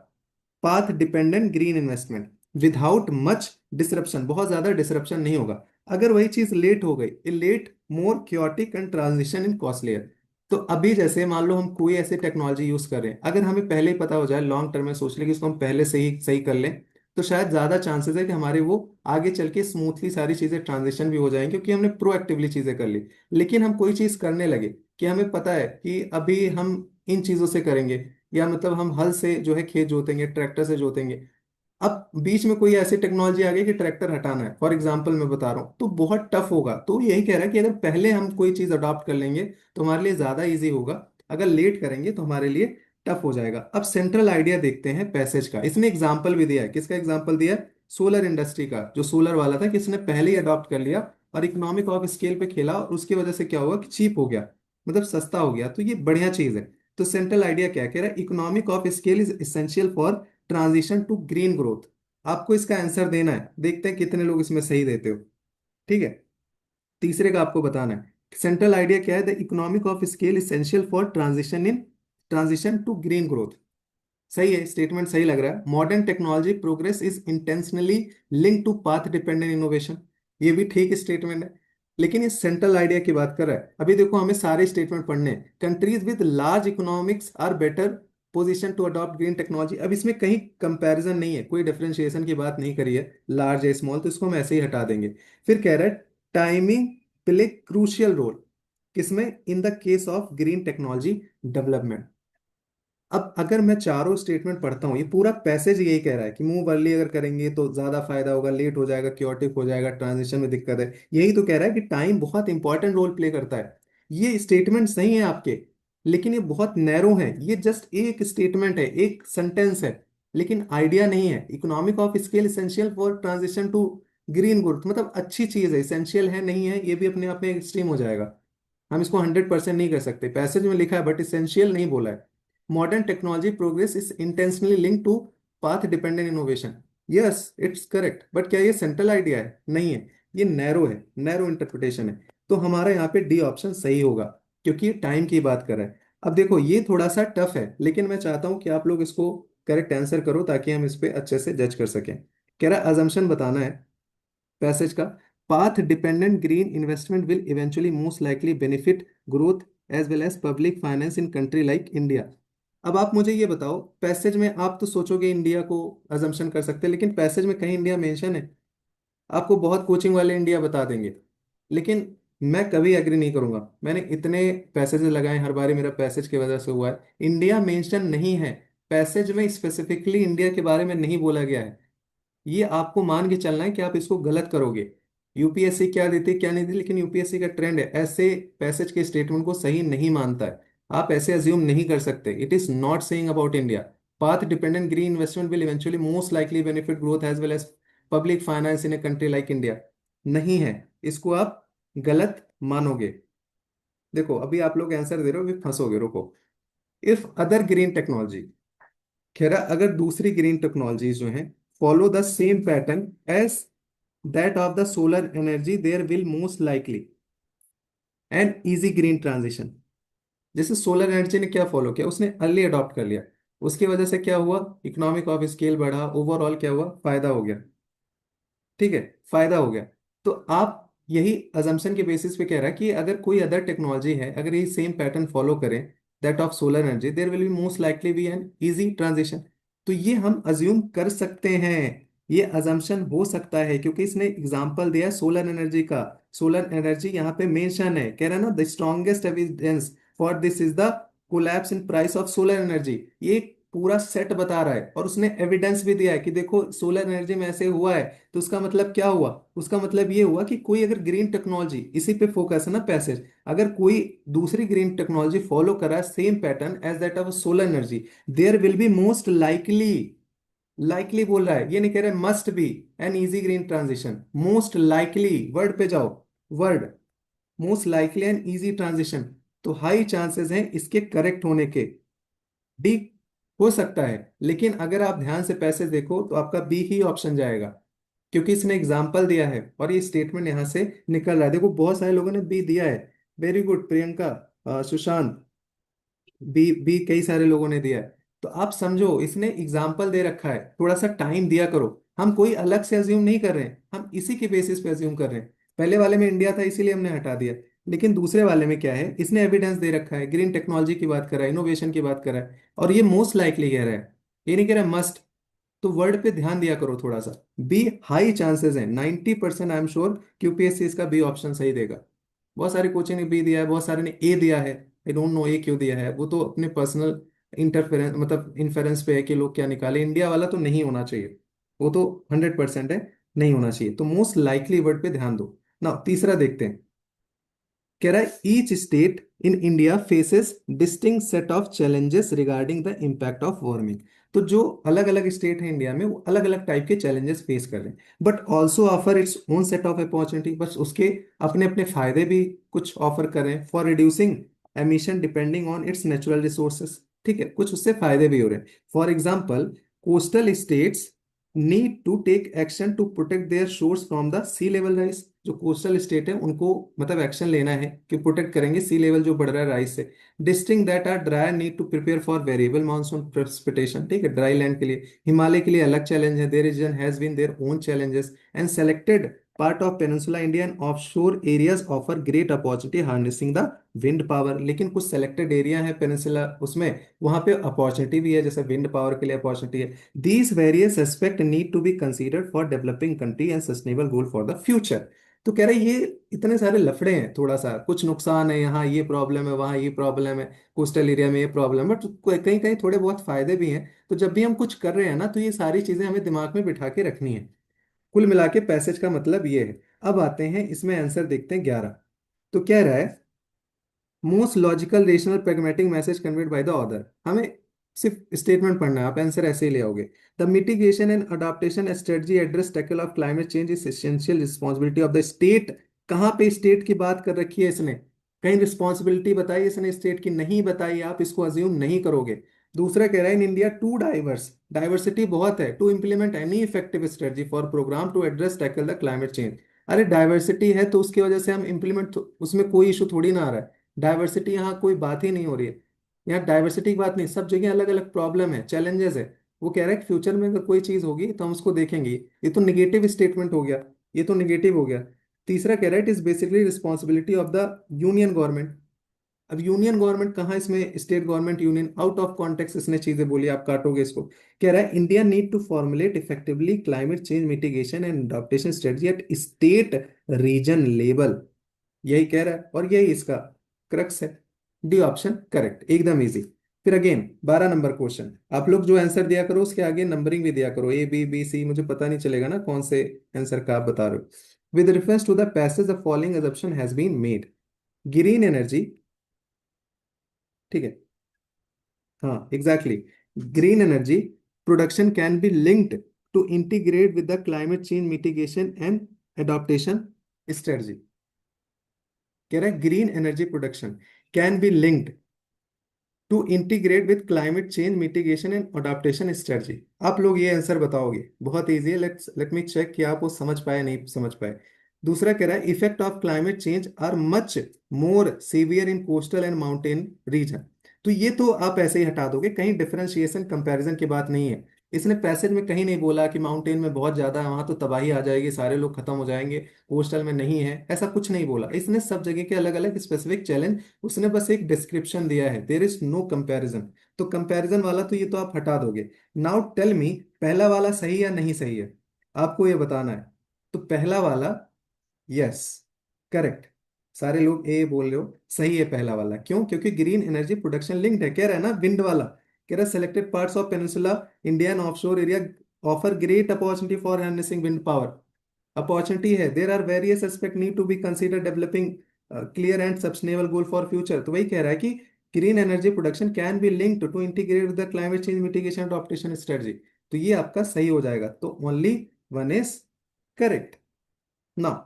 Path dependent green investment without much disruption, बहुत ज्यादा डिसरप्शन नहीं होगा। अगर वही चीज लेट हो गई, late more chaotic and transition in costlier. तो अभी जैसे मान लो हम कोई ऐसी टेक्नोलॉजी यूज कर रहे हैं, अगर हमें पहले ही पता हो जाए, लॉन्ग टर्म में सोच ले कि इसको हम पहले से ही सही कर लें, तो शायद ज्यादा चांसेस है कि हमारे वो आगे चल के स्मूथली सारी चीजें ट्रांजिशन भी हो जाएंगी, क्योंकि हमने प्रोएक्टिवली चीजें कर ली। लेकिन हम कोई चीज करने लगे कि हमें पता है कि अभी हम इन चीजों से करेंगे, या मतलब हम हल से जो है खेत जोतेंगे, ट्रैक्टर से जोतेंगे, अब बीच में कोई ऐसी टेक्नोलॉजी आ गई कि ट्रैक्टर हटाना है, फॉर एग्जांपल मैं बता रहा हूँ, तो बहुत टफ होगा। तो यही कह रहा है कि अगर पहले हम कोई चीज अडॉप्ट कर लेंगे तो हमारे लिए ज्यादा इजी होगा, अगर लेट करेंगे तो हमारे लिए टफ हो जाएगा। अब सेंट्रल आइडिया देखते हैं पैसेज का, इसने एग्जाम्पल भी दिया है, किसका एग्जाम्पल दिया है, सोलर इंडस्ट्री का, जो सोलर वाला था कि इसने पहले ही अडॉप्ट कर लिया और इकोनॉमिक ऑफ स्केल पे खेला, और उसकी वजह से क्या हुआ कि चीप हो गया, मतलब सस्ता हो गया, तो ये बढ़िया चीज है। तो सेंट्रल आइडिया क्या कह रहा है, economic of scale is essential for transition to green growth. आपको इसका आंसर देना है, देखते हैं कितने लोग इसमें सही देते हो, ठीक है। तीसरे का आपको बताना है, सेंट्रल आइडिया क्या है, the economic of scale essential for transition to green growth. सही है, स्टेटमेंट सही लग रहा है। Modern technology progress is intentionally link to path dependent innovation, ये भी ठीक स्टेटमेंट है, लेकिन ये सेंट्रल आइडिया की बात कर रहा है। अभी देखो हमें सारे स्टेटमेंट पढ़ने हैं। Countries with large economics are better position to adopt green technology, अब इसमें कहीं कंपैरिजन नहीं है, कोई डिफरेंशिएशन की बात नहीं करी है, लार्ज या स्मॉल, तो इसको हम ऐसे ही हटा देंगे। फिर कह रहा है टाइमिंग प्ले क्रूशियल रोल, किसमें, in the case of green technology development. अब अगर मैं चारों स्टेटमेंट पढ़ता हूँ, ये पूरा पैसेज यही कह रहा है कि मूव अर्ली अगर करेंगे तो ज्यादा फायदा होगा, लेट हो जाएगा क्योटिक हो जाएगा, ट्रांजिशन में दिक्कत है, यही तो कह रहा है कि टाइम बहुत इंपॉर्टेंट रोल प्ले करता है। ये स्टेटमेंट सही है आपके, लेकिन ये बहुत नैरो है, ये जस्ट एक स्टेटमेंट है, एक सेंटेंस है, लेकिन आइडिया नहीं है। Economic of scale essential for transition to green growth, मतलब अच्छी चीज है, इसेंशियल है नहीं है, ये भी अपने आप में एक्सट्रीम हो जाएगा, हम इसको 100% नहीं कर सकते। पैसेज में लिखा है बट इसेंशियल नहीं बोला है। Modern technology progress is intentionally link to path dependent innovation, yes it's correct, but क्या ये सेंट्रल आइडिया है, नहीं है, ये नैरो है, नैरो इंटरप्रिटेशन है। तो हमारा यहाँ पे डी ऑप्शन सही होगा, क्योंकि टाइम की बात कर रहा है। अब देखो ये थोड़ा सा टफ है, लेकिन मैं चाहता हूँ कि आप लोग इसको करेक्ट आंसर करो ताकि हम इस पे अच्छे से जज कर सकें। कह रहा अजम्पशन बताना है पैसेज का, path dependent green investment will eventually most likely benefit growth as well as public finance in country like India। अब आप मुझे ये बताओ, पैसेज में आप तो सोचोगे इंडिया को अजम्पशन कर सकते हैं, लेकिन पैसेज में कहीं इंडिया मेंशन है, आपको बहुत कोचिंग वाले इंडिया बता देंगे, लेकिन मैं कभी एग्री नहीं करूंगा। मैंने इतने पैसेज लगाए, हर बारी मेरा पैसेज की वजह से हुआ है। इंडिया मेंशन नहीं है, पैसेज में स्पेसिफिकली इंडिया के बारे में नहीं बोला गया है। ये आपको मान के चलना है कि आप इसको गलत करोगे। यूपीएससी क्या देती क्या नहीं देती, लेकिन यूपीएससी का ट्रेंड है ऐसे पैसेज के स्टेटमेंट को सही नहीं मानता है। आप ऐसे अज्यूम नहीं कर सकते। It is not saying about India path dependent green investment will eventually most likely benefit growth as well as public finance in a country like India. नहीं है, इसको आप गलत मानोगे। देखो अभी आप लोग आंसर दे रहे हो, अभी फंसोगे, रुको। इफ अदर ग्रीन टेक्नोलॉजी, कह रहा अगर दूसरी ग्रीन टेक्नोलॉजीज जो हैं follow the same pattern as that of the solar energy, there will most likely and easy green transition. जैसे सोलर एनर्जी ने क्या फॉलो किया, उसने अर्ली अडॉप्ट कर लिया, उसकी वजह से क्या हुआ, इकोनॉमिक ऑफ स्केल बढ़ा, ओवरऑल क्या हुआ, फायदा हो गया। ठीक है, फायदा हो गया। तो आप यही अजम्पशन के बेसिस पे कह रहा है कि अगर कोई अदर टेक्नोलॉजी है, अगर ये सेम पैटर्न फॉलो करें that of solar energy, there will be most likely be an easy transition. तो ये हम अज्यूम कर सकते हैं, ये अजम्पशन हो सकता है, क्योंकि इसने एग्जांपल दिया है सोलर एनर्जी का। सोलर एनर्जी यहाँ पे मेंशन है, कह रहा है ना, the strongest evidence for this is the collapse in price of solar energy. ये पूरा सेट बता रहा है, और उसने एविडेंस भी दिया है कि देखो सोलर एनर्जी में ऐसे हुआ है। तो उसका मतलब क्या हुआ, उसका मतलब ये हुआ कि कोई अगर ग्रीन टेक्नोलॉजी, इसी पे फोकस है ना पैसेज, अगर कोई दूसरी ग्रीन टेक्नोलॉजी फॉलो कर रहा है same pattern as that of solar energy, there will be most likely, likely बोल रहा है, ये नहीं कह रहे must be an easy green transition. Most likely word पे जाओ, word, most likely an easy transition. तो हाई चांसेस हैं इसके करेक्ट होने के। डी हो सकता है, लेकिन अगर आप ध्यान से पैसे देखो तो आपका बी ही ऑप्शन जाएगा, क्योंकि इसने एग्जाम्पल दिया है और ये स्टेटमेंट यहां से निकल रहा है। देखो बहुत सारे लोगों ने बी दिया है। Very good Priyanka, Sushant, B B कई सारे लोगों ने दिया है। तो आप समझो इसने एग्जाम्पल दे रखा है, थोड़ा सा टाइम दिया करो। हम कोई अलग से अज्यूम नहीं कर रहे हैं, हम इसी के बेसिस पे अज्यूम कर रहे हैं। पहले वाले में इंडिया था इसीलिए हमने हटा दिया, लेकिन दूसरे वाले में क्या है, इसने एविडेंस दे रखा है, ग्रीन टेक्नोलॉजी की बात कर रहा है, इनोवेशन की बात कर रहा है, और ये मोस्ट लाइकली कह रहा है, ये नहीं कह रहा मस्ट। तो वर्ड पे ध्यान दिया करो थोड़ा सा। बी हाई चांसेस है, 90% आई एम श्योर यूपीएससी इसका बी ऑप्शन सही देगा। बहुत सारे कोचिंग ने बी दिया है, बहुत सारे ने ए दिया है। आई डोंट नो ए क्यों दिया है, वो तो अपने पर्सनल इंटरफेरेंस मतलब इन्फेरेंस पे है कि लोग क्या निकाले। इंडिया वाला तो नहीं होना चाहिए, वो तो 100% है, नहीं होना चाहिए। तो मोस्ट लाइकली वर्ड पे ध्यान दो ना। तीसरा देखते हैं, कह रहा है each state in India faces distinct set of challenges regarding the impact of warming. तो जो अलग अलग स्टेट है इंडिया में, वो अलग अलग टाइप के चैलेंजेस फेस कर रहे हैं, but also offer its own set of opportunity. बस उसके अपने अपने फायदे भी कुछ ऑफर कर रहे हैं, for reducing emission depending on its natural resources. ठीक है, कुछ उससे फायदे भी हो रहे हैं। For example, coastal states need to take action to protect their shores from the sea level rise. जो कोस्टल स्टेट है उनको मतलब एक्शन लेना है कि प्रोटेक्ट करेंगे सी लेवल जो बढ़ रहा है राइज से। District that are dry need to prepare for variable monsoon precipitation. ठीक है, ड्राई लैंड के लिए, हिमालय के लिए अलग चैलेंज है, their region has been their own challenges and selected part of peninsula India and offshore areas offer great opportunity harnessing the wind power. लेकिन कुछ सेलेक्टेड एरिया है पेनिनसुला, उसमें वहां पे अपॉर्चुनिटी भी है, जैसे विंड पावर के लिए अपॉर्चुनिटी है। These various aspects need to be considered for developing country and sustainable goal for the future। तो कह रहे ये इतने सारे लफड़े हैं, थोड़ा सा कुछ नुकसान है, यहाँ ये प्रॉब्लम है, वहाँ ये प्रॉब्लम है, कोस्टल एरिया में ये प्रॉब्लम है, बट कहीं कहीं थोड़े बहुत फायदे भी हैं। तो जब भी हम कुछ कर रहे हैं ना, तो ये सारी चीजें हमें दिमाग में बिठा के रखनी है। कुल मिला के पैसेज का मतलब ये है। अब आते हैं इसमें आंसर देखते हैं 11। तो कह रहा है most logical rational pragmatic message conveyed by the author. हमें सिर्फ स्टेटमेंट पढ़ना है, आप आंसर ऐसे ही ले आओगे। The mitigation and adaptation strategy address tackle of climate change is essential responsibility of the state. कहाँ पे स्टेट की बात कर रखी है इसने, कहीं रिस्पॉन्सिबिलिटी बताई इसने स्टेट की, नहीं बताई, आप इसको अज्यूम नहीं करोगे। दूसरा कह रहा है in India too diverse, diversity बहुत है, to implement any effective strategy for program to address tackle the climate change. अरे डाइवर्सिटी है तो उसकी वजह से हम इम्प्लीमेंट, उसमें कोई इशू थोड़ी ना आ रहा है। डाइवर्सिटी यहाँ कोई बात ही नहीं हो रही है, यहाँ डाइवर्सिटी की बात नहीं, सब जगह अलग अलग प्रॉब्लम है, चैलेंजेस है। वो कह रहा है कि फ्यूचर में अगर कोई चीज होगी तो हम उसको देखेंगे। ये तो निगेटिव स्टेटमेंट हो गया, ये तो निगेटिव हो गया। तीसरा कह रहा है it is basically responsibility of the union government. अब यूनियन गवर्नमेंट कहाँ इसमें, state government union, out of context इसने चीजें बोली, आप काटोगे इसको। कह रहा है India need to formulate effectively climate change mitigation and adaptation strategy at state region level, यही कह रहा है और यही इसका क्रक्स है। डी ऑप्शन करेक्ट, एकदम इजी। फिर अगेन 12 नंबर क्वेश्चन, आप लोग जो आंसर दिया करो उसके आगे नंबरिंग भी दिया करो, ए बी बी सी, मुझे पता नहीं चलेगा ना कौन से आंसर का आप बता रहे हो। With reference to the passage the following assumption has been made, green energy, ठीक है, हाँ exactly, green energy production can be linked to integrate with the climate change mitigation and adaptation strategy. कह रहा है green energy production can be linked to integrate with climate change mitigation and adaptation strategy. आप लोग ये answer बताओगे, बहुत easy है, let me check कि आप वो समझ पाए नहीं समझ पाए। दूसरा कह रहा है effect of climate change are much more severe in coastal and mountain region. तो ये तो आप ऐसे ही हटा दोगे, कहीं डिफरेंशिएशन कंपैरिजन की बात नहीं है। इसने पैसेज में कहीं नहीं बोला कि माउंटेन में बहुत ज्यादा है वहां तो तबाही आ जाएगी, सारे लोग खत्म हो जाएंगे, कोस्टल में नहीं है, ऐसा कुछ नहीं बोला। इसने सब जगह के अलग अलग स्पेसिफिक चैलेंज, उसने बस एक डिस्क्रिप्शन दिया है, देयर इज नो कंपैरिजन। तो कंपैरिजन वाला तो ये तो आप हटा दोगे। नाउ टेल मी, पहला वाला सही या नहीं सही है, आपको ये बताना है। तो पहला वाला यस करेक्ट, सारे लोग ए बोल रहे हो, सही है पहला वाला। क्यों? क्योंकि ग्रीन एनर्जी प्रोडक्शन लिंक्ड है, कह रहा है ना विंड वाला, कह रहा है selected parts of peninsula Indian offshore area offer great opportunity for harnessing wind power. Opportunity है, there are various aspect need to be consider developing clear and sustainable goal for future. तो वही कह रहा है कि green energy production can be linked to integrate the climate change mitigation adaptation strategy. तो ये आपका सही हो जाएगा, तो only one is correct. Now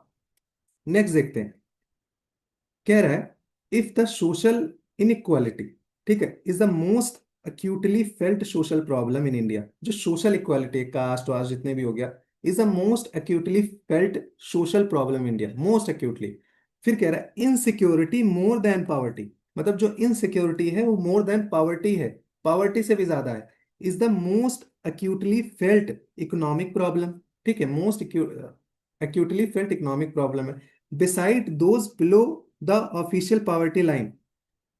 next देखते हैं, कह रहा है इफ द सोशल इनइक्वालिटी, ठीक है, is the most acutely felt social problem in India, जो सोशल इक्वालिटी कास्ट वास्ट जितने भी हो गया, is the most acutely felt social problem in India, most acutely। फिर कह रहा है इनसिक्योरिटी मोर देन पावर्टी, मतलब जो इनसिक्योरिटी है वो मोर देन पावर्टी है, पावर्टी से भी ज्यादा है। Is the most acutely felt economic problem, ठीक है, most acutely felt economic problem है, beside those below the official poverty line,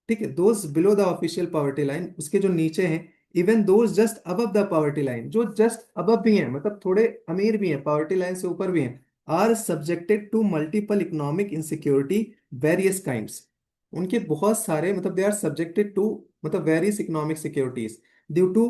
ठीक है, those below the official poverty line, उसके जो नीचे हैं, even those just above the poverty line, जो just above भी हैं, मतलब थोड़े अमीर भी हैं, poverty line से ऊपर भी हैं, are subjected to multiple economic insecurity various kinds, उनके बहुत सारे, मतलब they are subjected to, मतलब various economic securities due to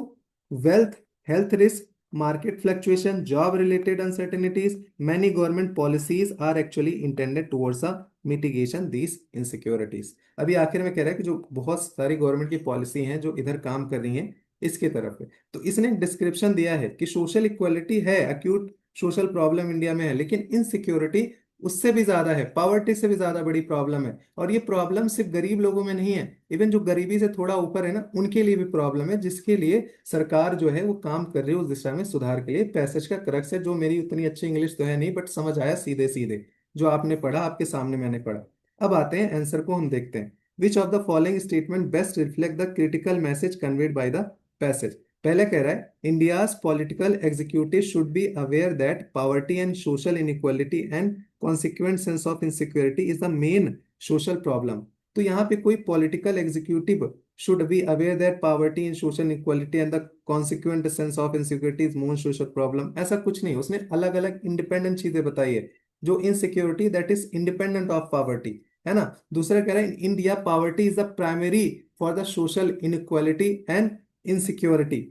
wealth, health risk, market fluctuation, job related uncertainties. Many government policies are actually intended towards a mitigation these insecurities। अभी आखिर में कह रहा है कि जो बहुत सारी गवर्नमेंट की पॉलिसी हैं जो इधर काम कर रही हैं इसके तरफ है। तो इसने डिस्क्रिप्शन दिया है कि सोशल इक्वालिटी है, अक्यूट सोशल प्रॉब्लम इंडिया में है, लेकिन इनसिक्योरिटी उससे भी ज्यादा है, पावर्टी से भी ज्यादा बड़ी प्रॉब्लम है। और ये प्रॉब्लम सिर्फ गरीब लोगों में नहीं है, इवन जो गरीबी से थोड़ा ऊपर है ना उनके लिए भी प्रॉब्लम है, जिसके लिए सरकार जो है वो काम कर रही है उस दिशा में सुधार के लिए। पैसेज का क्रक्स है, जो मेरी उतनी अच्छी इंग्लिश तो है नहीं बट समझ आया सीधे सीधे, जो आपने पढ़ा आपके सामने मैंने पढ़ा। अब आते हैं आंसर को हम देखते हैं। विच of the following statement best reflect the critical message conveyed by the passage. पहले कह रहा है India's political executive should be aware that poverty and social inequality and consequent sense of insecurity is the main social problem. तो यहाँ पे कोई political executive should be aware that poverty and social inequality and the consequent sense of insecurity is most social problem, ऐसा कुछ नहीं। उसने अलग अलग इंडिपेंडेंट चीजें बताई है, जो insecurity that is independent of poverty, है ना। दूसरा कह रहा है India poverty is the primary for the social inequality and insecurity.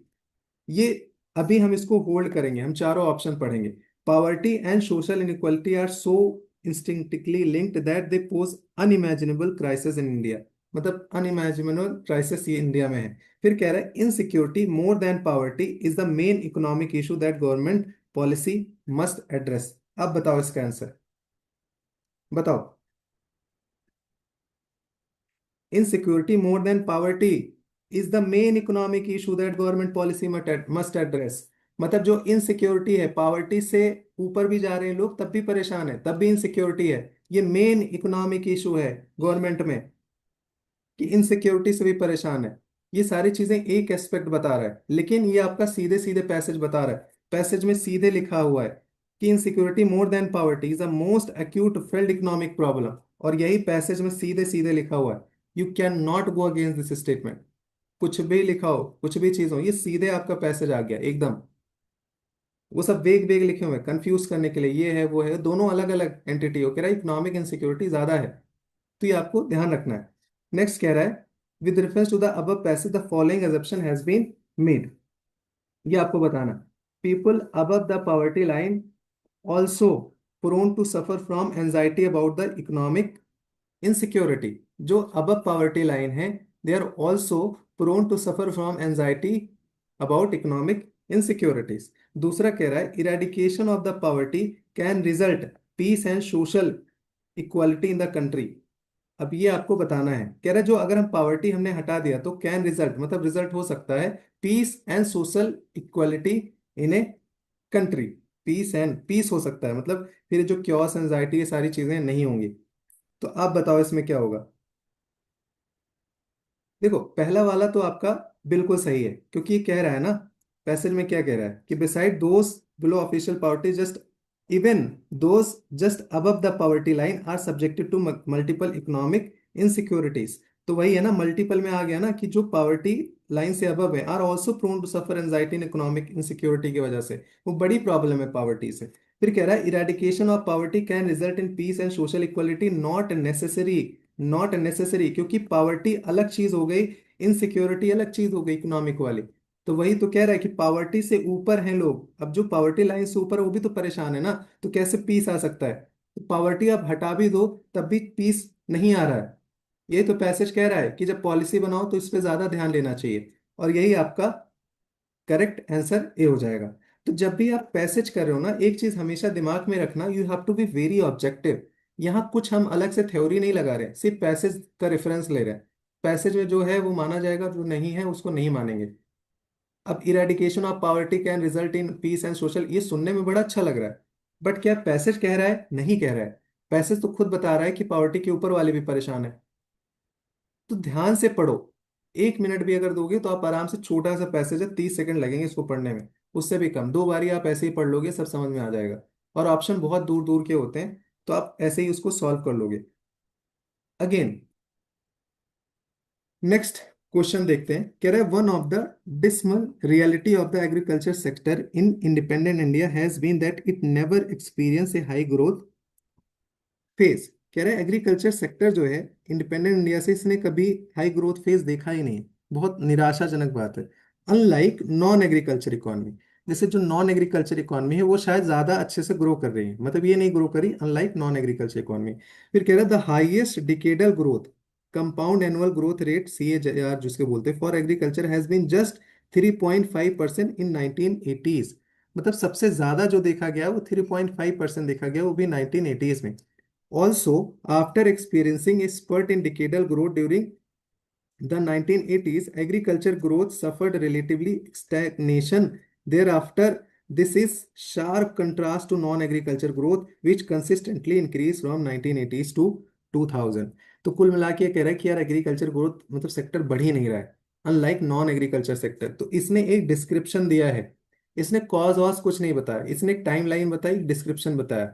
ये अभी हम इसको होल्ड करेंगे, हम चारों ऑप्शन पढ़ेंगे। Poverty and social inequality are so instinctively linked that they pose unimaginable crisis in India, मतलब अनइमेजिनेबल क्राइसिस ये इंडिया में है। फिर कह रहा है insecurity more than poverty is the main economic issue that government policy must address. अब बताओ इसका आंसर, बताओ। Insecurity more than poverty is the main economic issue that government policy must address। मतलब जो इनसिक्योरिटी है, पावर्टी से ऊपर भी जा रहे हैं लोग तब भी परेशान है, तब भी इनसिक्योरिटी है, ये मेन इकोनॉमिक इशू है गवर्नमेंट में, कि इनसिक्योरिटी से भी परेशान है। ये सारी चीजें एक एस्पेक्ट बता रहा है, लेकिन ये आपका सीधे सीधे पैसेज बता रहा है। पैसेज में सीधे लिखा हुआ है कि insecurity more than poverty is the most acute failed economic problem, और यही पैसेज में सीधे सीधे लिखा हुआ है। You can not go against this statement. कुछ भी लिखा हो, कुछ भी चीज हो, ये सीधे आपका पैसेज आ गया एकदम। वो सब वेग वेग लिखे हुए कंफ्यूज करने के लिए, ये है वो है, दोनों अलग अलग एंटिटी हो, कह रहा है इकोनॉमिक इनसिक्योरिटी ज्यादा है। तो ये आपको ध्यान रखना है। नेक्स्ट कह रहा है, with reference to the above passage the following assumption has been made. ये आपको बताना, people above the poverty line also prone to suffer from anxiety about the economic insecurity. जो अबव पॉवर्टी लाइन है, they are also prone to suffer from anxiety about economic insecurities. दूसरा कह रहा है, eradication of the poverty can result peace and social equality in the country. अब ये आपको बताना है, कह रहा है जो अगर हम पावर्टी हमने हटा दिया तो कैन रिजल्ट, मतलब रिजल्ट हो सकता है peace and social equality in a country. Peace and peace हो सकता है, मतलब फिर जो क्योस एंजाइटी ये सारी चीजें नहीं होंगी। तो आप बताओ इसमें क्या होगा। देखो पहला वाला तो आपका बिल्कुल सही है, क्योंकि ये कह रहा है ना, पैसेज में क्या कह रहा है कि beside those below official poverty just even those just above the poverty line are subjected to multiple economic insecurities. तो वही है ना, मल्टीपल में आ गया ना, कि जो पॉवर्टी लाइन से अबव है are also prone to suffer anxiety in economic insecurity की वजह से, वो बड़ी प्रॉब्लम है पॉवर्टी से। फिर कह रहा है, eradication of poverty can result in peace and social equality, not necessary, not necessary, क्योंकि पावर्टी अलग चीज हो गई, इनसिक्योरिटी अलग चीज हो गई इकोनॉमिक वाली। तो वही तो कह रहा है कि पावर्टी से ऊपर हैं लोग, अब जो पावर्टी लाइन से ऊपर है वो भी तो परेशान है ना, तो कैसे पीस आ सकता है। तो पावर्टी आप हटा भी दो तब भी पीस नहीं आ रहा है। ये तो पैसेज कह रहा है कि जब पॉलिसी बनाओ तो इस पे ज्यादा ध्यान देना चाहिए, और यही आपका करेक्ट आंसर ए हो जाएगा। तो जब भी आप पैसेज कर रहे हो ना, एक चीज हमेशा दिमाग में रखना, you have to be very objective. यहाँ कुछ हम अलग से थ्योरी नहीं लगा रहे, सिर्फ पैसेज का रेफरेंस ले रहे हैं। पैसेज में जो है वो माना जाएगा, जो नहीं है उसको नहीं मानेंगे। अब eradication of poverty can result in peace and social, ये सुनने में बड़ा अच्छा लग रहा है, बट क्या पैसेज कह रहा है? नहीं कह रहा है। पैसेज तो खुद बता रहा है कि पॉवर्टी के ऊपर वाले भी परेशान है। तो ध्यान से पढ़ो, 1 मिनट भी अगर दोगे तो आप आराम से, छोटा सा पैसेज है, 30 सेकंड लगेंगे इसको पढ़ने में, उससे भी कम, 2 बारी आप ऐसे ही पढ़ लोगे, सब समझ में आ जाएगा। और ऑप्शन बहुत दूर दूर के होते हैं, तो आप ऐसे ही उसको सॉल्व कर लोगे। अगेन नेक्स्ट क्वेश्चन देखते हैं, कह रहा है, one of the dismal reality of the agriculture sector in independent India has been that it never experience a high growth phase. कह रहे हैं एग्रीकल्चर सेक्टर जो है इंडिपेंडेंट इंडिया से, इसने कभी हाई ग्रोथ फेज देखा ही नहीं। बहुत निराशाजनक बात है। अनलाइक नॉन एग्रीकल्चर इकोनॉमी, जैसे जो नॉन एग्रीकल्चर इकोनॉमी है वो शायद ज्यादा अच्छे से ग्रो कर रही है, मतलब ये नहीं ग्रो करी, अनलाइक नॉन एग्रीकल्चर इकोनॉमी। फिर कह रहा है the highest decadal growth compound annual growth rate CAGR जिसके बोलते हैं for agriculture has been just 3.5% in 1980s। मतलब सबसे ज्यादा जो देखा गया वो 3.5% देखा गया, वो भी 1980s में। Also, after experiencing a spurt in decadal growth during the 1980s, agriculture growth suffered relatively stagnation thereafter. This is sharp contrast to non-agriculture growth, which consistently increased from 1980s to 2000। तो कुल मिला के कह रहा है कि यार एग्रीकल्चर ग्रोथ मतलब सेक्टर बढ़ ही नहीं रहा है, अनलाइक नॉन एग्रीकल्चर सेक्टर। तो इसने एक डिस्क्रिप्शन दिया है, इसने कॉज वॉज कुछ नहीं बताया, इसने एक टाइम लाइन बताई, डिस्क्रिप्शन बताया।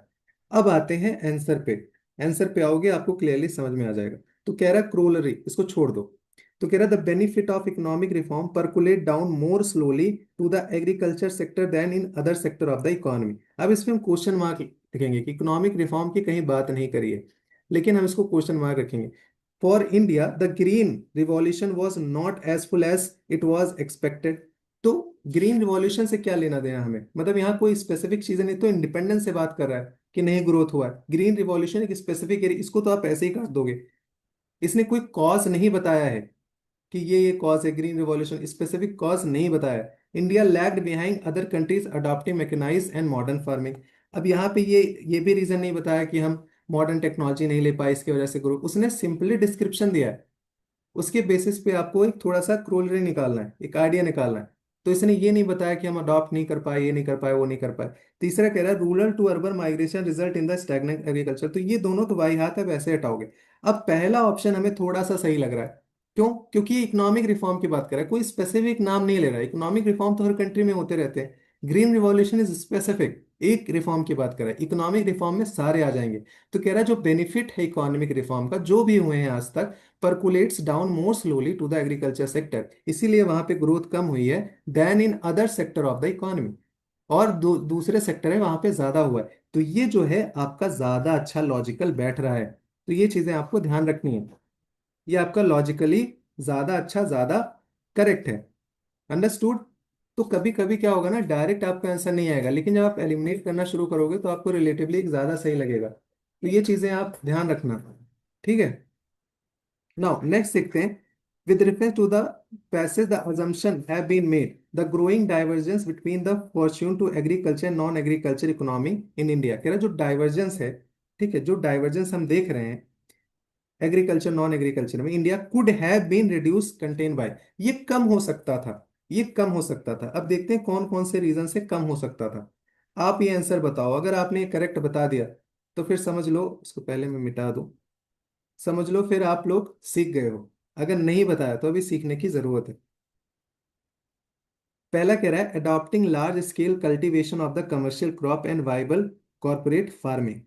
अब आते हैं आंसर पे। आंसर पे आओगे आपको क्लियरली समझ में आ जाएगा। तो कह रहा है क्रोलरी, इसको छोड़ दो। तो कह रहा है the benefit of economic reform percolate down more slowly to the agriculture sector than in other sector of the economy. अब इसमें हम क्वेश्चन मार्क लिखेंगे कि इकोनॉमिक रिफॉर्म की कहीं बात नहीं करी है, लेकिन हम इसको क्वेश्चन मार्क रखेंगे। For India the green revolution was not as full as it was expected. तो ग्रीन रिवॉल्यूशन से क्या लेना देना हमें, मतलब यहाँ कोई स्पेसिफिक चीज नहीं, तो इंडिपेंडेंस से बात कर रहा है कि नहीं ग्रोथ हुआ है। ग्रीन रिवॉल्यूशन एक स्पेसिफिक एरिया, इसको तो आप ऐसे ही काट दोगे। इसने कोई कॉज नहीं बताया है कि ये कॉज है, ग्रीन रिवॉल्यूशन स्पेसिफिक कॉज नहीं बताया। India lagged behind other countries adopting mechanized and modern farming. अब यहाँ पे ये भी रीजन नहीं बताया कि हम मॉडर्न टेक्नोलॉजी नहीं ले पाए इसकी वजह से ग्रोथ, उसने सिंपली डिस्क्रिप्शन दिया है। उसके बेसिस पे आपको एक थोड़ा सा क्रोलरी निकालना है, एक आइडिया निकालना है। तो इसने ये नहीं बताया कि हम अडॉप्ट नहीं कर पाए, ये नहीं कर पाए, वो नहीं कर पाए। तीसरा कह रहा है rural to urban migration result in the stagnant agriculture. तो ये दोनों तो बाई हाथ है, वैसे हटाओगे। अब पहला ऑप्शन हमें थोड़ा सा सही लग रहा है, क्यों? क्योंकि ये इकोनॉमिक रिफॉर्म की बात कर रहा है, कोई स्पेसिफिक नाम नहीं ले रहा है। इकोनॉमिक रिफॉर्म तो हर कंट्री में होते रहते हैं, ग्रीन रिवॉल्यूशन इज स्पेसिफिक, एक रिफॉर्म की बात कर रहा है, इकोनॉमिक रिफॉर्म में सारे आ जाएंगे। तो कह रहा है जो बेनिफिट है इकोनॉमिक रिफॉर्म का जो भी हुए हैं आज तक, percolates down more slowly to the agriculture sector, इसीलिए वहां पे ग्रोथ कम हुई है than in other sector of the economy. और दूसरे सेक्टर है वहां पे ज्यादा हुआ है। तो ये जो है आपका ज्यादा अच्छा लॉजिकल बैठ रहा है। तो ये चीजें आपको ध्यान रखनी है, ये आपका लॉजिकली ज्यादा अच्छा, ज्यादा करेक्ट है। अंडरस्टूड। तो कभी कभी क्या होगा ना, डायरेक्ट आपका आंसर नहीं आएगा, लेकिन जब आप एलिमिनेट करना शुरू करोगे तो आपको रिलेटिवली ज्यादा सही लगेगा। तो ये चीजें आप ध्यान रखना। ठीक है। नाउ नेक्स्ट देखते हैं। With reference to the passage the assumption have been made the growing divergence between the fortune to agriculture and non agriculture economy in India। कह रहा है जो डाइवर्जेंस है, ठीक है, जो डाइवर्जेंस हम देख रहे हैं एग्रीकल्चर नॉन एग्रीकल्चर में, India could have been reduce contain by, ये कम हो सकता था, ये कम हो सकता था। अब देखते हैं कौन कौन से रीजन से कम हो सकता था। आप ये आंसर बताओ, अगर आपने करेक्ट बता दिया तो फिर समझ लो, इसको पहले मैं मिटा दूं, समझ लो फिर आप लोग सीख गए हो। अगर नहीं बताया तो अभी सीखने की जरूरत है। पहला कह रहा है adopting large scale cultivation of the commercial crop and viable corporate farming,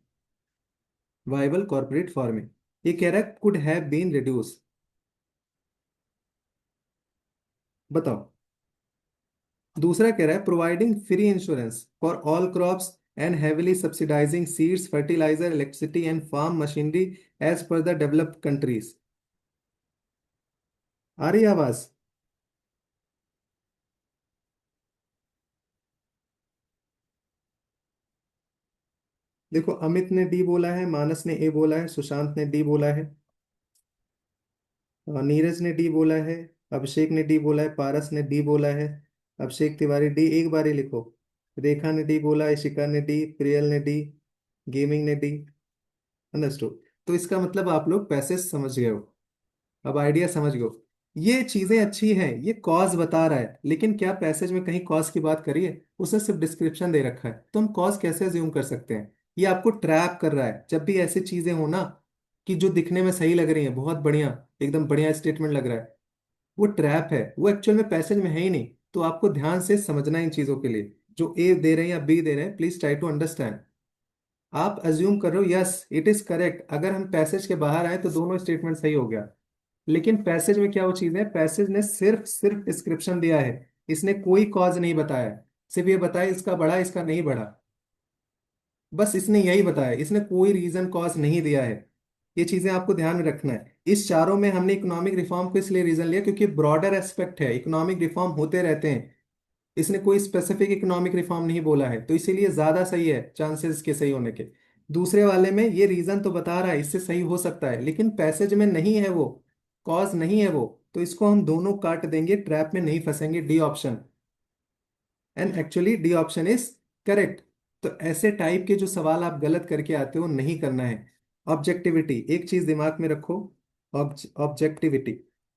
viable corporate farming, ये कह रहा है कुड हैव बीन रिड्यूस। बताओ। दूसरा कह रहा है providing free insurance for all crops and heavily subsidising seeds fertiliser electricity and farm machinery as per the developed countries. आ रही है आवाज? देखो, अमित ने डी बोला है, मानस ने ए बोला है, सुशांत ने डी बोला है, नीरज ने डी बोला है, अभिषेक ने डी बोला है, पारस ने डी बोला है। अभिषेक तिवारी डी एक बार ही लिखो। रेखा ने डी बोला, इशिका ने डी, प्रियल ने डी, गेमिंग ने डी। अंडरस्टूड। तो इसका मतलब आप लोग पैसेज समझ गए हो, अब आइडिया समझ गए हो। ये चीजें अच्छी हैं, ये कॉज बता रहा है, लेकिन क्या पैसेज में कहीं कॉज की बात करी है? उसने सिर्फ डिस्क्रिप्शन दे रखा है, तो हम कॉज कैसे अज्यूम कर सकते हैं? ये आपको ट्रैप कर रहा है। जब भी ऐसी चीजें हो ना कि जो दिखने में सही लग रही हैं, बहुत बढ़िया, एकदम बढ़िया स्टेटमेंट लग रहा है, वो ट्रैप है, वो एक्चुअल में पैसेज में है ही नहीं। तो आपको ध्यान से समझना है इन चीजों के लिए। जो ए दे रहे हैं या बी दे रहे हैं, प्लीज ट्राई टू अंडरस्टैंड। आप अज्यूम कर रहे हो यस इट इज करेक्ट, अगर हम पैसेज के बाहर आए तो दोनों स्टेटमेंट सही हो गया। लेकिन पैसेज में क्या वो चीज है, पैसेज ने सिर्फ सिर्फ डिस्क्रिप्शन दिया है, इसने कोई कॉज नहीं बताया है। सिर्फ ये बताया इसका बढ़ा, इसका नहीं बढ़ा, बस इसने यही बताया, इसने कोई रीजन कॉज नहीं दिया है। ये चीजें आपको ध्यान में रखना है। इस चारों में हमने इकोनॉमिक रिफॉर्म को इसलिए रीजन लिया क्योंकि ब्रॉडर एस्पेक्ट है, इकोनॉमिक रिफॉर्म होते रहते हैं। इसने कोई स्पेसिफिक इकोनॉमिक रिफॉर्म नहीं बोला है, तो इसीलिए ज्यादा सही है चांसेस इसके सही होने के। दूसरे वाले में ये रीजन तो बता रहा है इससे सही हो सकता है, लेकिन पैसेज में नहीं है वो, कॉज नहीं है वो। तो इसको हम दोनों काट देंगे, ट्रैप में नहीं फंसेंगे, D option. And actually D option is correct. तो ऐसे टाइप के जो सवाल आप गलत करके आते हो नहीं करना है। ऑब्जेक्टिविटी, एक चीज दिमाग में रखो, ऑब्जेक्टिविटी।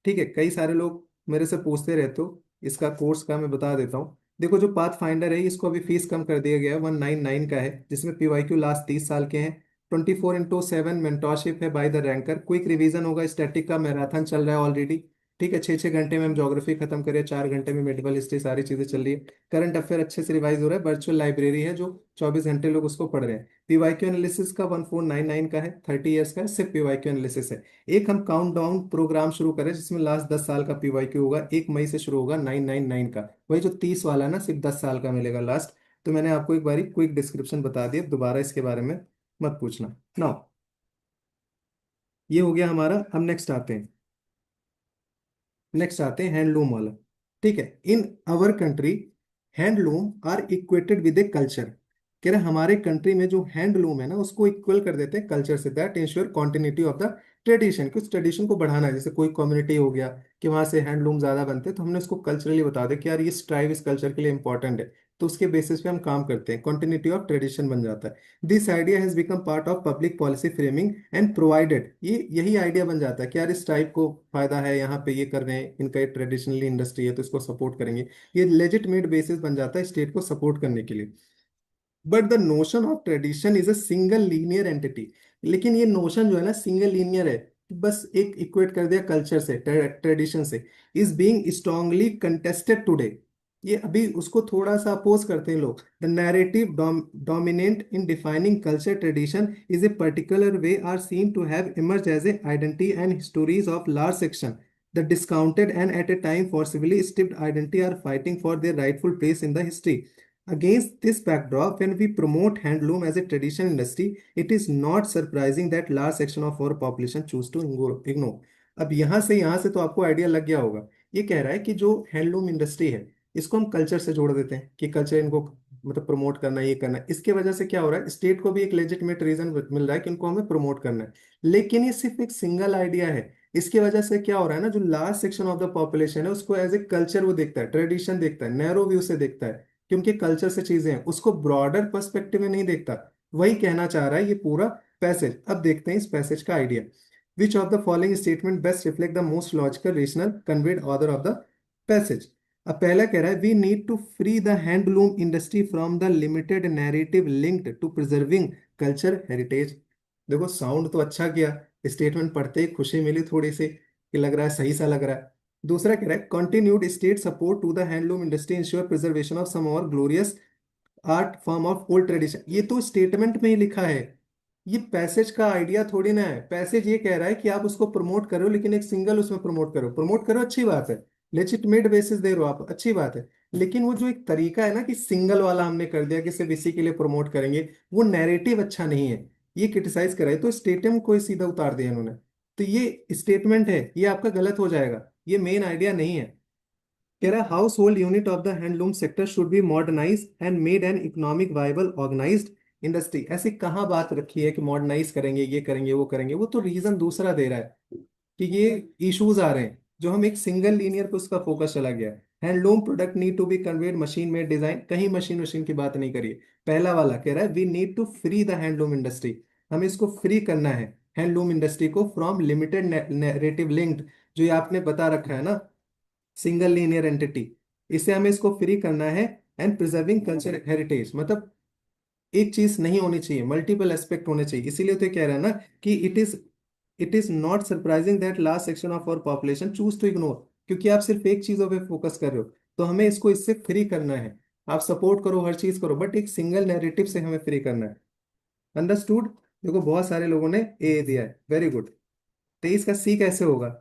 ठीक है, कई सारे लोग मेरे से पूछते रहते हो, इसका कोर्स का मैं बता देता हूँ। देखो, जो पाथ फाइंडर है इसको अभी फीस कम कर दिया गया है, 199 का है, जिसमें पीवाईक्यू लास्ट 30 साल के हैं। 24/7 मेंटोरशिप है by the ranker, quick revision होगा, स्टैटिक का मैराथन चल रहा है ऑलरेडी। ठीक है, 6-6 घंटे में हम ज्योग्राफी खत्म करें, 4 घंटे में मेडिकल हिस्ट्री, सारी चीजें चल रही है। करंट अफेयर अच्छे से रिवाइज हो रहा है, वर्चुअल लाइब्रेरी है जो 24 घंटे लोग उसको पढ़ रहे हैं। पीवाईक्यू एनालिसिस का 1499 का है, 30 ईयर्स का है, सिर्फ पीवाईक्यू एनालिसिस है। एक हम काउंट डाउन प्रोग्राम शुरू करें जिसमें लास्ट 10 साल का पीवाईक्यू होगा, 1 मई से शुरू होगा, 999 का। वही जो 30 वाला है ना, सिर्फ 10 साल का मिलेगा लास्ट। तो मैंने आपको एक बारी क्विक डिस्क्रिप्शन बता दिया, दोबारा इसके बारे में मत पूछना। नाउ ये हो गया हमारा। अब नेक्स्ट आते हैं हैंडलूम वाला। ठीक है, in our country handloom are equated with a culture. कह रहे हमारे कंट्री में जो हैंडलूम है ना उसको इक्वल कर देते हैं कल्चर से, that ensure continuity of the tradition. कुछ ट्रेडिशन को बढ़ाना है, जैसे कोई कम्युनिटी हो गया कि वहां से हैंडलूम ज्यादा बनते हैं, तो हमने उसको कल्चरली बता दें कि यार ये ट्राइब इस कल्चर के लिए इंपॉर्टेंट है, तो उसके बेसिस पे हम काम करते हैं, कॉन्टिन्यूटी ऑफ ट्रेडिशन बन जाता है। This idea has become part of public policy framing and provided, ये यही आइडिया बन जाता है कि यार इस टाइप को फायदा है, यहाँ पे ये कर रहे हैं, इनका ट्रेडिशनली इंडस्ट्री है तो इसको सपोर्ट करेंगे। ये लेजिटमेट बेसिस बन जाता है स्टेट को सपोर्ट करने के लिए। But the notion of tradition is a single linear entity. लेकिन ये नोशन जो है ना सिंगल लीनियर है, बस एक इक्वेट कर दिया कल्चर से, ट्रेडिशन से। Is being strongly contested today. ये अभी उसको थोड़ा सा अपोज करते हैं लोग। The narrative dominant in defining culture tradition is a particular way are seen to have emerge as a identity and histories of large section the discounted and at a time forcibly stripped identity are fighting for their rightful place in the history. Against this backdrop, when we promote handloom as a traditional industry, it is not surprising that large section of our population choose to ignore. अब यहाँ से तो आपको idea लग गया होगा। ये कह रहा है कि जो हैंडलूम इंडस्ट्री है इसको हम कल्चर से जोड़ देते हैं कि कल्चर इनको मतलब प्रमोट करना है, ये करना है। इसके वजह से क्या हो रहा है, स्टेट को भी एक लेजिटिमेट रीजन मिल रहा है कि इनको हमें प्रमोट करना है। लेकिन ये सिर्फ एक सिंगल आइडिया है। इसकी वजह से क्या हो रहा है ना, जो large section of the population है उसको एज ए कल्चर वो देखता है, ट्रेडिशन देखता है, नैरो व्यू से देखता है, क्योंकि कल्चर से चीजें हैं, उसको ब्रॉडर पर्सपेक्टिव में नहीं देखता। वही कहना चाह रहा है ये पूरा पैसेज। अब देखते हैं इस पैसेज का idea. Which of the following statement best reflect the most logical rational conveyed order of the passage. अब पहला कह रहा है we need to free the handloom industry from the limited narrative linked to preserving culture heritage. देखो sound तो अच्छा किया, statement पढ़ते ही खुशी मिली थोड़ी सी कि लग रहा है सही सा लग रहा है। दूसरा कह रहा है continued state support to the handloom industry ensure preservation of some our glorious art form of old tradition. ये तो स्टेटमेंट में ही लिखा है, ये पैसेज का आइडिया थोड़ी ना है। पैसेज ये कह रहा है कि आप उसको प्रमोट करो, लेकिन एक सिंगल उसमें प्रमोट करो अच्छी बात है, लेजिटिमेट बेसिस दे रहे हो आप, अच्छी बात है। लेकिन वो जो एक तरीका है ना कि सिंगल वाला हमने कर दिया कि सिर्फ इसी के लिए प्रमोट करेंगे, वो नैरेटिव अच्छा नहीं है। ये क्रिटिसाइज कराए तो स्टेटमेंट को ही सीधा उतार दिया इन्होंने। तो ये स्टेटमेंट है, ये आपका गलत हो जाएगा, ये मेन आइडिया नहीं है। कह रहा है household unit of the handloom sector should be modernize and made an economic viable organized industry. ऐसी कहाँ बात रखी है कि मॉडर्नाइज करेंगे, ये करेंगे, वो करेंगे? वो तो रीजन दूसरा दे रहा है कि ये इश्यूज आ रहे हैं, जो हम एक सिंगल लीनियर पे उसका फोकस चला गया है। Handloom product need to be conveyed machine made design, कहीं मशीन की बात नहीं करिए। पहला वाला कह रहा है we need to free the handloom industry, हमें इसको फ्री करना है हैंडलूम इंडस्ट्री को फ्रॉम लिमिटेड नैरेटिव लिंक्ड, जो ये आपने बता रखा है ना सिंगल लीनियर एंटिटी, इससे हमें इसको फ्री करना है। एंड प्रिजर्विंग कल्चर हेरिटेज, मतलब एक चीज नहीं होनी चाहिए, मल्टीपल एस्पेक्ट होने चाहिए। इसीलिए तो ये कह रहा है ना कि it is not surprising that large section of our population choose to ignore, क्योंकि आप सिर्फ एक चीजों पे फोकस कर रहे हो। तो हमें इसको इससे फ्री करना है। आप सपोर्ट करो, हर चीज करो, बट एक सिंगल नैरेटिव से हमें फ्री करना है। अंडरस्टूड? देखो बहुत सारे लोगों ने ए दिया है, वेरी गुड। 23 का सी कैसे होगा?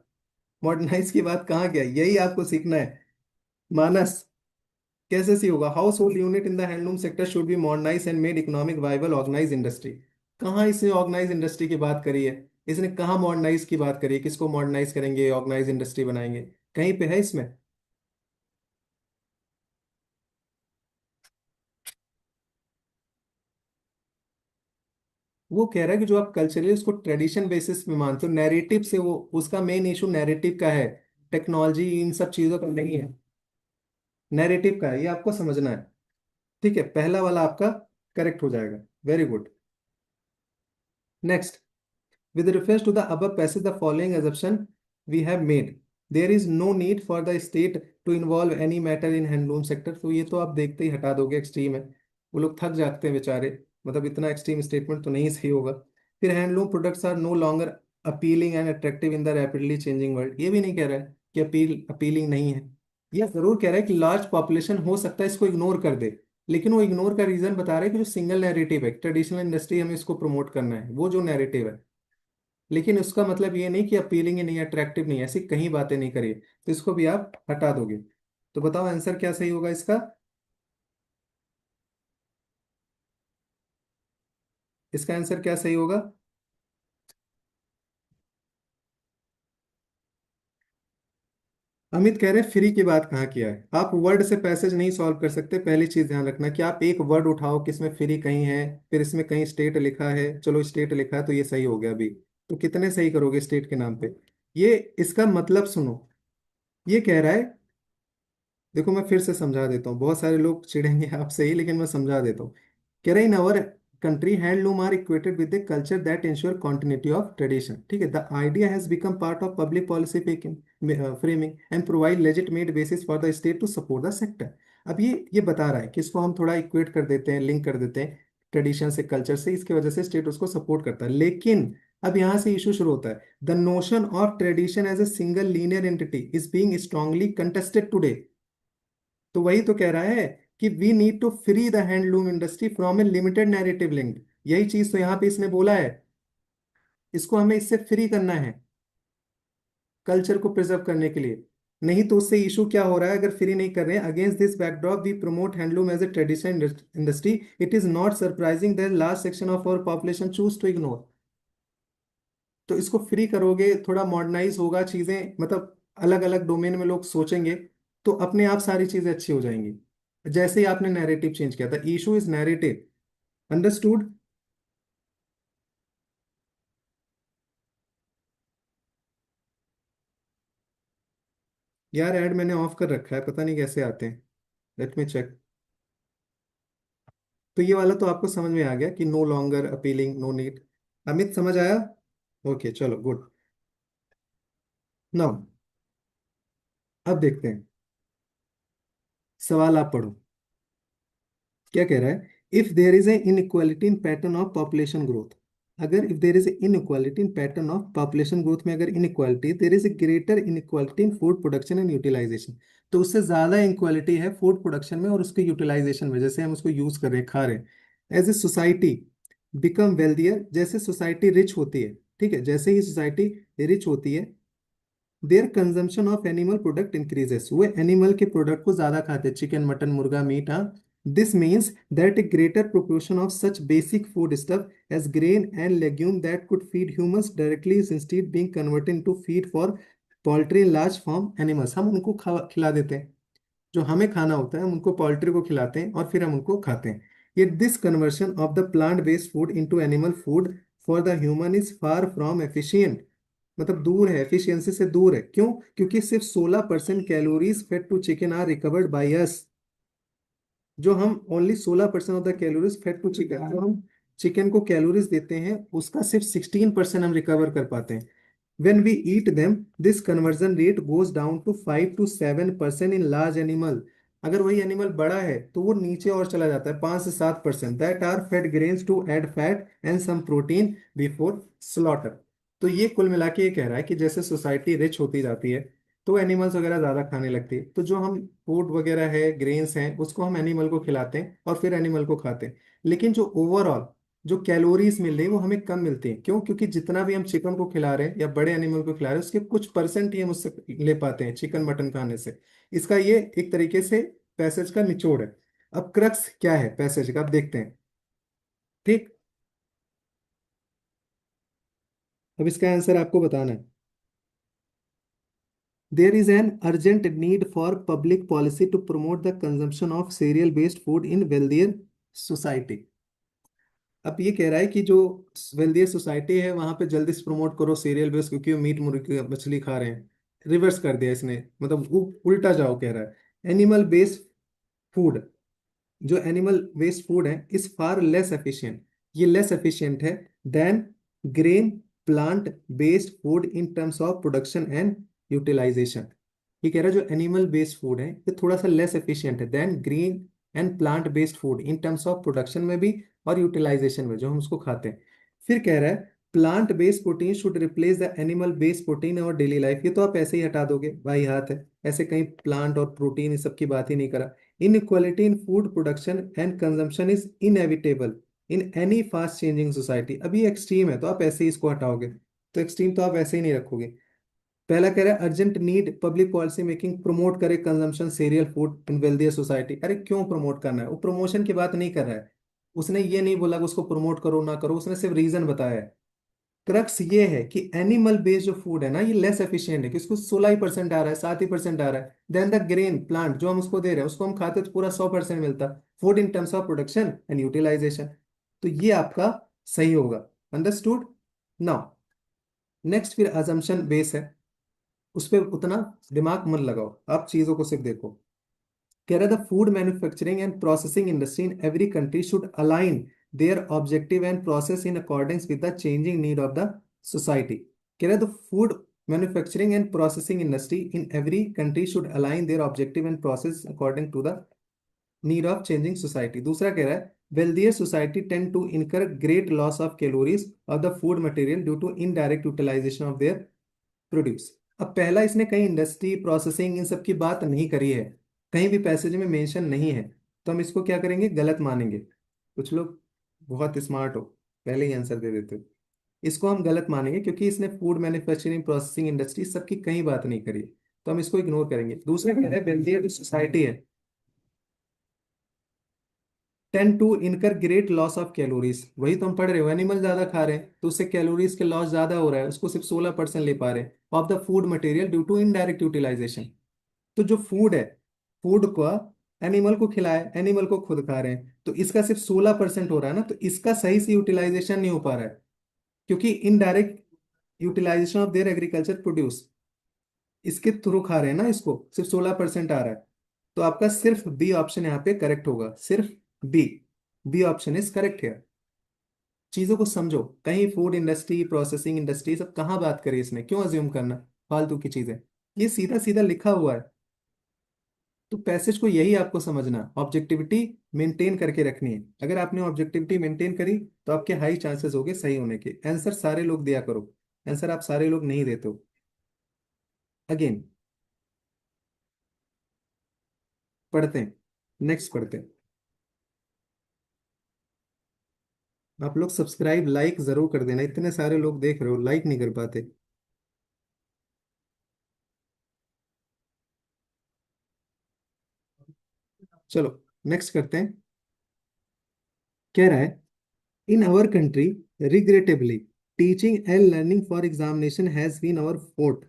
मॉडर्नाइज की बात कहाँ क्या, यही आपको सीखना है। मानस कैसे सी होगा? Household unit in the handloom sector should be modernize and made economic viable organize industry. कहाँ इसने ऑर्गेनाइज इंडस्ट्री की बात करी है? इसने कहाँ मॉडर्नाइज की बात करी है? किसको मॉडर्नाइज करेंगे, ऑर्गेनाइज इंडस्ट्री बनाएंगे? कहीं पे है इसमें? वो कह रहा है कि जो आप कल्चरली उसको ट्रेडिशन बेसिस में मानते हो, नैरेटिव से, वो उसका मेन इशू नैरेटिव का है, टेक्नोलॉजी इन सब चीजों का नहीं है, नैरेटिव का है, ये आपको समझना है। ठीक है, पहला वाला आपका करेक्ट हो जाएगा, very good. Next, with reference to the above passage, the following assumption we have made. There is no need for the state to involve any matter in handloom sector. तो ये तो आप देखते ही हटा दोगे, एक्सट्रीम है, वो लोग थक जाते हैं बेचारे, मतलब इतना एक्सट्रीम स्टेटमेंट तो नहीं सही होगा। फिर handloom products are no longer appealing and attractive in the rapidly changing world, ये भी नहीं कह रहा है कि अपीलिंग नहीं है। ये जरूर कह रहा है कि लार्ज पॉपुलेशन हो सकता है इसको इग्नोर कर दे, लेकिन वो इग्नोर का रीजन बता रहा है कि जो सिंगल नैरेटिव है, ट्रेडिशनल इंडस्ट्री हमें इसको प्रमोट करना है, वो जो नैरेटिव है। लेकिन उसका मतलब ये नहीं कि अपीलिंग ही नहीं, अट्रैक्टिव नहीं, ऐसी कहीं बातें नहीं करिए। तो इसको भी आप हटा दोगे। तो बताओ आंसर क्या सही होगा इसका? इसका आंसर क्या सही होगा? अमित कह रहे हैं फ्री की बात कहाँ किया है? आप वर्ड से पैसेज नहीं सॉल्व कर सकते। पहली चीज ध्यान रखना कि आप एक वर्ड उठाओ कि इसमें फ्री कहीं है, फिर इसमें कहीं स्टेट लिखा है, चलो स्टेट लिखा है तो ये सही हो गया अभी। तो कितने सही करोगे स्टेट के नाम पे? ये इसका मतलब सुनो, ये कह रहा है, देखो मैं फिर से समझा देता हूँ, बहुत सारे लोग चिढ़ेंगे आपसे ही, लेकिन मैं समझा देता हूँ। कह रहे in our country handloom are equated with the culture that ensure continuity of tradition. ठीक है, the idea has become part of public policy framing and provide legitimate basis for the state to support the sector. अब ये बता रहा है कि इसको हम थोड़ा इक्वेट कर देते हैं, लिंक कर देते हैं ट्रेडिशन से, कल्चर से, इसकी वजह से स्टेट उसको सपोर्ट करता है। लेकिन अब यहाँ से इशू शुरू होता है। The notion of tradition as a single linear entity is being strongly contested today. तो वही तो कह रहा है कि we need to free the handloom industry from a limited narrative linked, यही चीज तो यहाँ पे इसने बोला है, इसको हमें इससे फ्री करना है कल्चर को प्रिजर्व करने के लिए। नहीं तो उससे इशू क्या हो रहा है, अगर फ्री नहीं कर रहे हैं, against this backdrop we promote handloom as a traditional industry, it is not surprising that large section of our population choose to ignore. तो इसको फ्री करोगे, थोड़ा मॉडर्नाइज होगा चीजें, मतलब अलग अलग डोमेन में लोग सोचेंगे, तो अपने आप सारी चीजें अच्छी हो जाएंगी। जैसे ही आपने नैरेटिव चेंज किया था, इशू इज नैरेटिव, अंडरस्टूड। यार ऐड मैंने ऑफ कर रखा है, पता नहीं कैसे आते हैं, लेट मी चेक। तो ये वाला तो आपको समझ में आ गया कि no longer appealing, no need. Amit समझ आया? ओके चलो गुड। नाउ अब देखते हैं, सवाल आप पढ़ो। क्या कह रहा है? If there is a inequality in pattern of population growth, अगर if there is a inequality in pattern of population growth में अगर inequality, there is a greater inequality in food production and utilisation, तो उससे ज्यादा inequality है food production में और उसके यूटिलाइजेशन में, जैसे हम उसको यूज कर रहे हैं, खा रहे हैं। As a society become wealthier, जैसे सोसाइटी रिच होती है, ठीक है, जैसे ही सोसाइटी रिच होती है, their consumption of animal product increases, वो एनिमल के प्रोडक्ट को ज्यादा खाते हैं, चिकन मटन मुर्गा मीट, हाँ। This means that a greater proportion of such basic food stuff as grain and legume that could feed humans directly is instead being converted into feed for poultry in large form animals, हम उनको खिला देते हैं, जो हमें खाना होता है हम उनको पोल्ट्री को खिलाते हैं और फिर हम उनको खाते हैं। ये this conversion of the plant based food into animal food for the human is far from efficient, मतलब दूर है, एफिशिएंसी से दूर है। क्यों? क्योंकि सिर्फ 16% calories fed to chicken are recovered by us, जो हम only 16% of the calories fed to chicken, जो हम चिकन को कैलोरीज देते हैं उसका सिर्फ 16% हम रिकवर कर पाते हैं। When we eat them, this conversion rate goes down to 5 to 7% in large animal. अगर वही एनिमल बड़ा है तो वो नीचे और चला जाता है, 5 से 7%, that are fed grains to add fat and some protein before slaughter. तो ये कुल मिला के ये कह रहा है कि जैसे सोसाइटी रिच होती जाती है तो एनिमल्स वगैरह ज़्यादा खाने लगती है, तो जो हम फूड वगैरह है, ग्रेन्स हैं, उसको हम एनिमल को खिलाते हैं और फिर एनिमल को खाते हैं। लेकिन जो ओवरऑल जो कैलोरीज मिल रही है वो हमें कम मिलती है। क्यों? क्योंकि जितना भी हम चिकन को खिला रहे हैं या बड़े एनिमल को खिला रहे हैं उसके कुछ परसेंट ही हम उससे ले पाते हैं चिकन मटन खाने से। इसका ये एक तरीके से पैसेज का निचोड़ है। अब क्रक्स क्या है पैसेज का, अब देखते हैं, ठीक। अब इसका आंसर आपको बताना है। There is an urgent need for public policy to promote the consumption of cereal based food in wealthier society. अब ये कह रहा है कि जो वेल्दियर सोसाइटी है वहां पे जल्दी से प्रमोट करो सीरियल बेस, क्योंकि वो मीट मुर्गी मछली खा रहे हैं। रिवर्स कर दिया इसने, मतलब उल्टा जाओ कह रहा है। एनिमल बेस्ड फूड, जो एनिमल बेस्ड फूड है इज फार लेस एफिशिएंट, ये लेस एफिशिएंट है than grain plant based food in terms of production and utilization. ये कह रहा है जो एनिमल बेस्ड फूड है ये थोड़ा सा लेस एफिशिएंट है than green and plant based food in terms of production में भी और यूटिलाइजेशन में, जो हम उसको खाते हैं। फिर कह रहा है plant based protein should replace the animal based protein और डेली लाइफ, ये तो आप ऐसे ही हटा दोगे, भाई हाथ है, ऐसे कहीं प्लांट और प्रोटीन इस सब की बात ही नहीं करा। Inequality in food production and consumption is inevitable in any fast changing society. अभी एक्सट्रीम है तो आप ऐसे ही इसको हटाओगे, तो एक्सट्रीम तो आप ऐसे ही नहीं रखोगे। पहला कह रहा है urgent need public policy making promote करे consumption cereal food in wealthier society. अरे क्यों प्रमोट करना है? वो प्रमोशन की बात नहीं कर रहा है, उसने ये नहीं बोला कि उसको प्रमोट करो ना करो, उसने सिर्फ रीजन बताया है। क्रक्स ये है कि एनिमल बेस्ड जो फूड है ना ये लेस एफिशिएंट है, कि उसको 16% आ रहा है, 7% आ रहा है, देन द ग्रेन प्लांट जो हम उसको दे रहे हैं उसको हम खाते तो पूरा 100% मिलता, food in terms of production and utilisation. तो ये आपका सही होगा, अंडरस्टूड। नाउ नेक्स्ट फिर अजम्पशन बेस है, उस पर उतना दिमाग मत लगाओ, आप चीजों को सिर्फ देखो। कह रहा the food manufacturing and processing industry in every country should align their objective and process in accordance with the changing need of the society. कह रहा the food manufacturing and processing industry in every country should align their objective and process according to the need of changing society. दूसरा कह रहा है wealthier society tend to incur great loss of calories of the food material due to indirect utilization of their produce. अब पहला इसने कहीं industry processing इन सब की बात नहीं करी है, कहीं भी पैसेज में मेंशन नहीं है, तो हम इसको क्या करेंगे, गलत मानेंगे। कुछ लोग बहुत स्मार्ट हो, पहले ही आंसर दे देते हो। इसको हम गलत मानेंगे क्योंकि इसने फूड मैन्युफैक्चरिंग प्रोसेसिंग इंडस्ट्री सबकी कहीं बात नहीं करी है, तो हम इसको इग्नोर करेंगे। दूसरा क्या है, वेल्थियर सोसाइटी है tend to incur great loss of calories. वही तो हम पढ़ रहे हो, एनिमल ज्यादा खा रहे हैं तो उससे कैलोरीज के लॉस ज्यादा हो रहा है, उसको सिर्फ 16% ले पा रहे हैं of the food material due to indirect utilization. तो जो फूड है, फूड को एनिमल को खिलाए, एनिमल को खुद खा रहे हैं, तो इसका सिर्फ 16% हो रहा है ना, तो इसका सही से यूटिलाइजेशन नहीं हो पा रहा है, क्योंकि indirect utilization of their agriculture produce, इसके थ्रू खा रहे हैं ना, इसको सिर्फ 16% आ रहा है। तो आपका सिर्फ बी ऑप्शन यहाँ पे करेक्ट होगा, सिर्फ B. B option is correct है। चीजों को समझो, कहीं फूड इंडस्ट्री प्रोसेसिंग इंडस्ट्री सब कहाँ बात करी इसने, क्यों अज्यूम करना फालतू की चीजें, ये सीधा सीधा लिखा हुआ है। तो पैसेज को यही आपको समझना, ऑब्जेक्टिविटी मेंटेन करके रखनी है। अगर आपने ऑब्जेक्टिविटी मेंटेन करी तो आपके हाई चांसेस होंगे सही होने के। आंसर सारे लोग दिया करो, आंसर आप सारे लोग नहीं देते हो। अगेन पढ़ते हैं, नेक्स्ट पढ़ते हैं। आप लोग सब्सक्राइब लाइक जरूर कर देना, इतने सारे लोग देख रहे हो लाइक नहीं कर पाते। चलो नेक्स्ट करते हैं। कह रहा है, in our country regrettably teaching and learning for examination has been our forte.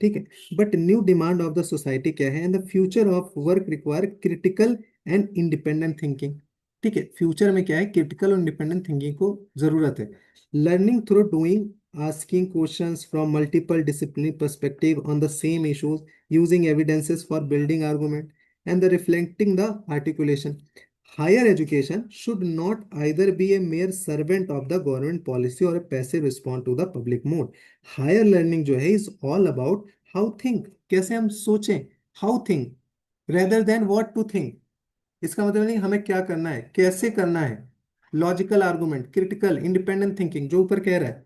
ठीक है, but new demand of the society क्या है, and the future of work require critical and independent thinking. ठीक है, फ्यूचर में क्या है, क्रिटिकल और इंडिपेंडेंट थिंकिंग को जरूरत है। Learning through doing, asking questions from multiple disciplinary perspective on the same issues, using evidences for building argument, and the reflecting the articulation. Higher education should not either be a mere servant of the government policy or a passive response to the public mood. Higher learning जो है is all about how think, कैसे हम सोचें, how think rather than what to think. इसका मतलब नहीं हमें क्या करना है, कैसे करना है। Logical argument, critical, independent thinking जो ऊपर कह रहा है,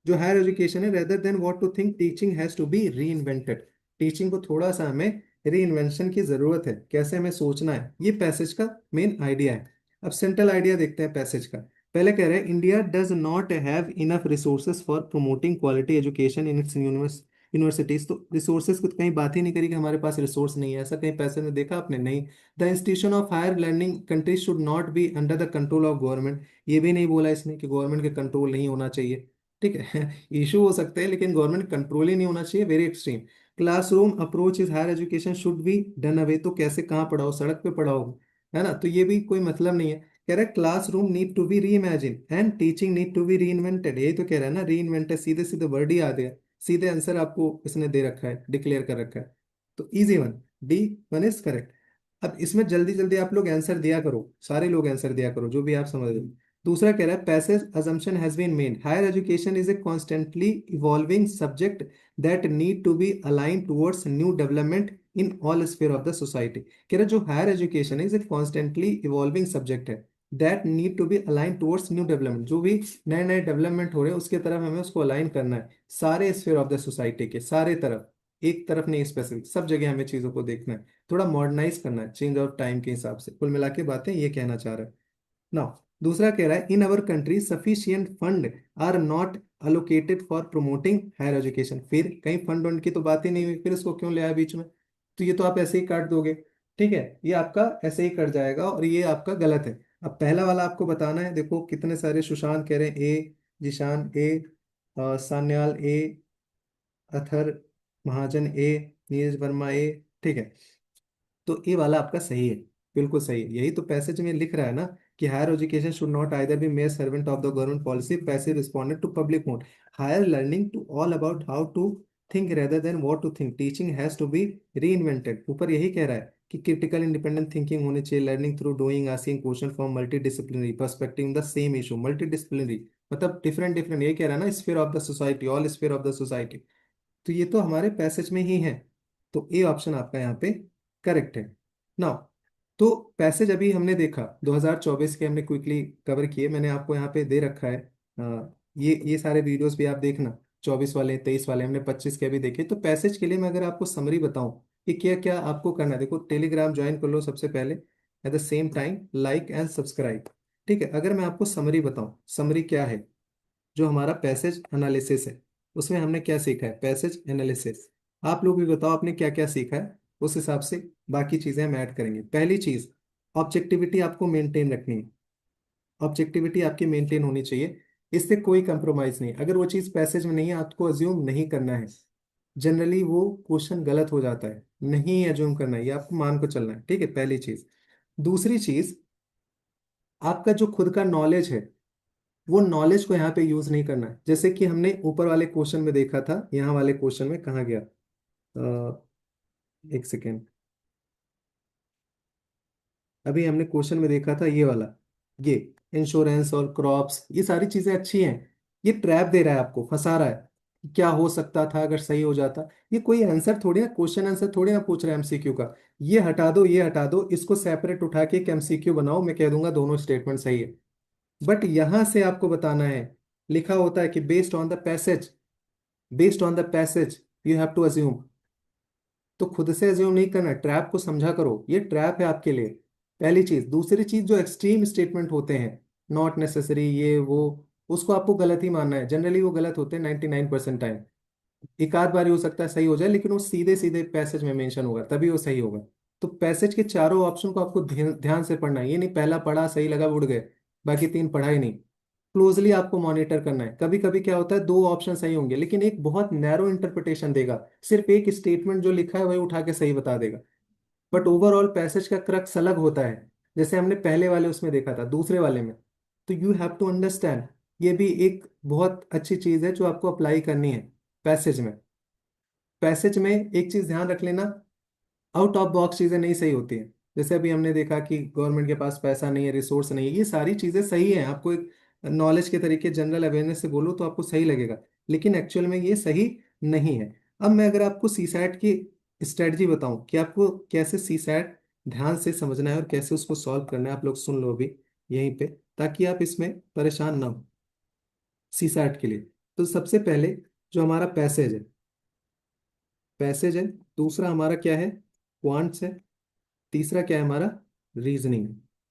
जो हायर एजुकेशन है, rather than what to think, teaching has to be reinvented. Teaching को थोड़ा सा हमें री इन्वेंशन की जरूरत है, कैसे हमें सोचना है, ये पैसेज का मेन आइडिया है। अब सेंट्रल आइडिया देखते हैं पैसेज का। पहले कह रहे हैं, India does not have enough resources for promoting quality education in its universities. तो रिसोर्सेज की तो कहीं बात ही नहीं करी कि हमारे पास रिसोर्स नहीं है, ऐसा कहीं पैसे में देखा आपने, नहीं। The institution of higher learning countries should not be under the control of government. ये भी नहीं बोला इसने कि गवर्नमेंट के कंट्रोल नहीं होना चाहिए। ठीक है, इशू हो सकते हैं लेकिन गवर्नमेंट कंट्रोल ही नहीं होना चाहिए, very extreme. Classroom approach is higher education should be done away. तो कैसे, कहाँ पढ़ाओ, सड़क पे पढ़ाओ, है ना, तो ये भी कोई मतलब नहीं है। कह रहा है classroom need to be reimagine and teaching need to be reinvented. यही तो कह रहा है ना, री इन्वेंटेड, सीधे सीधे वर्ड ही आ गया, सीधे आंसर आपको इसने दे रखा है, डिक्लेयर कर रखा है। तो easy one, D one is correct. अब इसमें जल्दी जल्दी आप लोग आंसर दिया करो, सारे लोग आंसर दिया करो जो भी आप समझ रहे हो। दूसरा कह रहा है, passage assumption has been made, higher education is a constantly evolving subject that need to be aligned towards new development in all sphere of the society। कह रहा है जो हायर एजुकेशन है is a constantly evolving subject है, that need to be align towards new development. जो भी नए नए डेवलपमेंट हो रहे हैं उसके तरफ हमें उसको अलाइन करना है, सारे स्फीयर ऑफ द सोसाइटी के, सारे तरफ, एक तरफ नहीं, स्पेसिफिक सब जगह हमें चीजों को देखना है, थोड़ा मॉडर्नाइज करना है, चेंज ऑफ टाइम के हिसाब से। कुल मिला के बातें ये कहना चाह रहा है। नाउ दूसरा कह रहा है, in our country sufficient fund are not allocated for promoting higher education. फिर कहीं फंड वंड की तो बात ही नहीं हुई, फिर इसको क्यों ले आया बीच में, तो ये तो आप ऐसे ही काट दोगे। ठीक है, ये आपका ऐसे ही कट जाएगा और ये आपका गलत है। अब पहला वाला आपको बताना है, देखो कितने सारे सुशांत कह रहे हैं ए, जिशान ए, सान्याल ए, अथर महाजन ए, नीरज वर्मा ए। ठीक है, तो ये वाला आपका सही है, बिल्कुल सही है। यही तो पैसेज में लिख रहा है ना कि higher education should not either be mere servant of the government policy, passive respondent to public mode. Higher learning to all about how to think rather than what to think, teaching has to be reinvented. ऊपर यही कह रहा है कि critical independent thinking होनी चाहिए, learning through doing, asking question from multi disciplinary perspective in the same issue. Multi disciplinary मतलब different different, ये कह रहा है ना, sphere of the society, all sphere of the society. तो ये तो हमारे पैसेज में ही है, तो ए ऑप्शन आपका यहाँ पे करेक्ट है। नाउ तो पैसेज अभी हमने देखा 2024 के, हमने क्विकली कवर किए, मैंने आपको यहाँ पे दे रखा है। ये सारे वीडियोस भी आप देखना, 24 वाले 23 वाले, हमने 25 के भी देखे। तो पैसेज के लिए मैं अगर आपको समरी बताऊं कि क्या क्या आपको करना है। देखो टेलीग्राम ज्वाइन कर लो सबसे पहले, at the same time like and subscribe. ठीक है, अगर मैं आपको समरी बताऊं, समरी क्या है, जो हमारा पैसेज एनालिसिस है उसमें हमने क्या सीखा है, पैसेज एनालिसिस। आप लोग भी बताओ आपने क्या क्या सीखा है, उस हिसाब से बाकी चीजें हम ऐड करेंगे। पहली चीज, ऑब्जेक्टिविटी आपको मेंटेन रखनी है। ऑब्जेक्टिविटी आपकी मेंटेन होनी चाहिए, इससे कोई कंप्रोमाइज नहीं। अगर वो चीज पैसेज में नहीं है, आपको अज्यूम नहीं करना है। जनरली वो क्वेश्चन गलत हो जाता है, नहीं अज्यूम करना है, ये आपको मान को चलना है। ठीक है, पहली चीज। दूसरी चीज, आपका जो खुद का नॉलेज है वो नॉलेज को यहाँ पे यूज नहीं करना है। जैसे कि हमने ऊपर वाले क्वेश्चन में देखा था, यहाँ वाले क्वेश्चन में कहाँ गया, एक सेकेंड, अभी हमने क्वेश्चन में देखा था ये वाला, ये इंश्योरेंस और क्रॉप्स, ये सारी चीजें अच्छी हैं। ये ट्रैप दे रहा है, आपको फंसा रहा है कि क्या हो सकता था अगर सही हो जाता। ये कोई आंसर थोड़ी ना, क्वेश्चन आंसर थोड़ी ना पूछ रहा है एमसीक्यू का। ये हटा दो, ये हटा दो, इसको सेपरेट उठा के एक एमसीक्यू बनाओ, मैं कह दूंगा दोनों स्टेटमेंट सही है। बट यहां से आपको बताना है, लिखा होता है कि based on the passage, based on the passage you have to assume. तो खुद से अज्यूम नहीं करना, ट्रैप को समझा करो, ये ट्रैप है आपके लिए। पहली चीज। दूसरी चीज, जो एक्सट्रीम स्टेटमेंट होते हैं, नॉट नेसेसरी, ये वो, उसको आपको गलत ही मानना है। जनरली वो गलत होते हैं 99% टाइम। एक आध बार ही हो सकता है सही हो जाए, लेकिन वो सीधे सीधे पैसेज में मेंशन होगा तभी वो सही होगा। तो पैसेज के चारों ऑप्शन को आपको ध्यान ध्यान से पढ़ना है। ये नहीं पहला पढ़ा सही लगा उड़ गए, बाकी तीन पढ़ा ही नहीं। क्लोजली आपको मॉनिटर करना है। कभी कभी क्या होता है, दो ऑप्शन सही होंगे लेकिन एक बहुत नैरो इंटरप्रिटेशन देगा, सिर्फ एक स्टेटमेंट जो लिखा है वही उठा के सही बता देगा। बट ओवरऑल पैसेज का क्रक्स अलग होता है, जैसे हमने पहले वाले उसमें देखा था, दूसरे वाले में। तो यू हैव टू अंडरस्टैंड, ये भी एक बहुत अच्छी चीज है जो आपको अप्लाई करनी है पैसेज में। पैसेज में एक चीज ध्यान रख लेना, आउट ऑफ बॉक्स चीजें नहीं सही होती हैं। जैसे अभी हमने देखा कि गवर्नमेंट के पास पैसा नहीं है, रिसोर्स नहीं है, ये सारी चीजें सही हैं। आपको एक नॉलेज के तरीके, जनरल अवेयरनेस से बोलो तो आपको सही लगेगा, लेकिन एक्चुअल में ये सही नहीं है। अब मैं अगर आपको सीसैट की स्ट्रेटजी बताऊं कि आपको कैसे सीसैट ध्यान से समझना है और कैसे उसको सॉल्व करना है, आप लोग सुन लो अभी यहीं पे, ताकि आप इसमें परेशान ना हो सीसैट के लिए। तो सबसे पहले जो हमारा पैसेज है, पैसेज है। दूसरा हमारा क्या है, क्वांट्स है। तीसरा क्या है हमारा, रीजनिंग।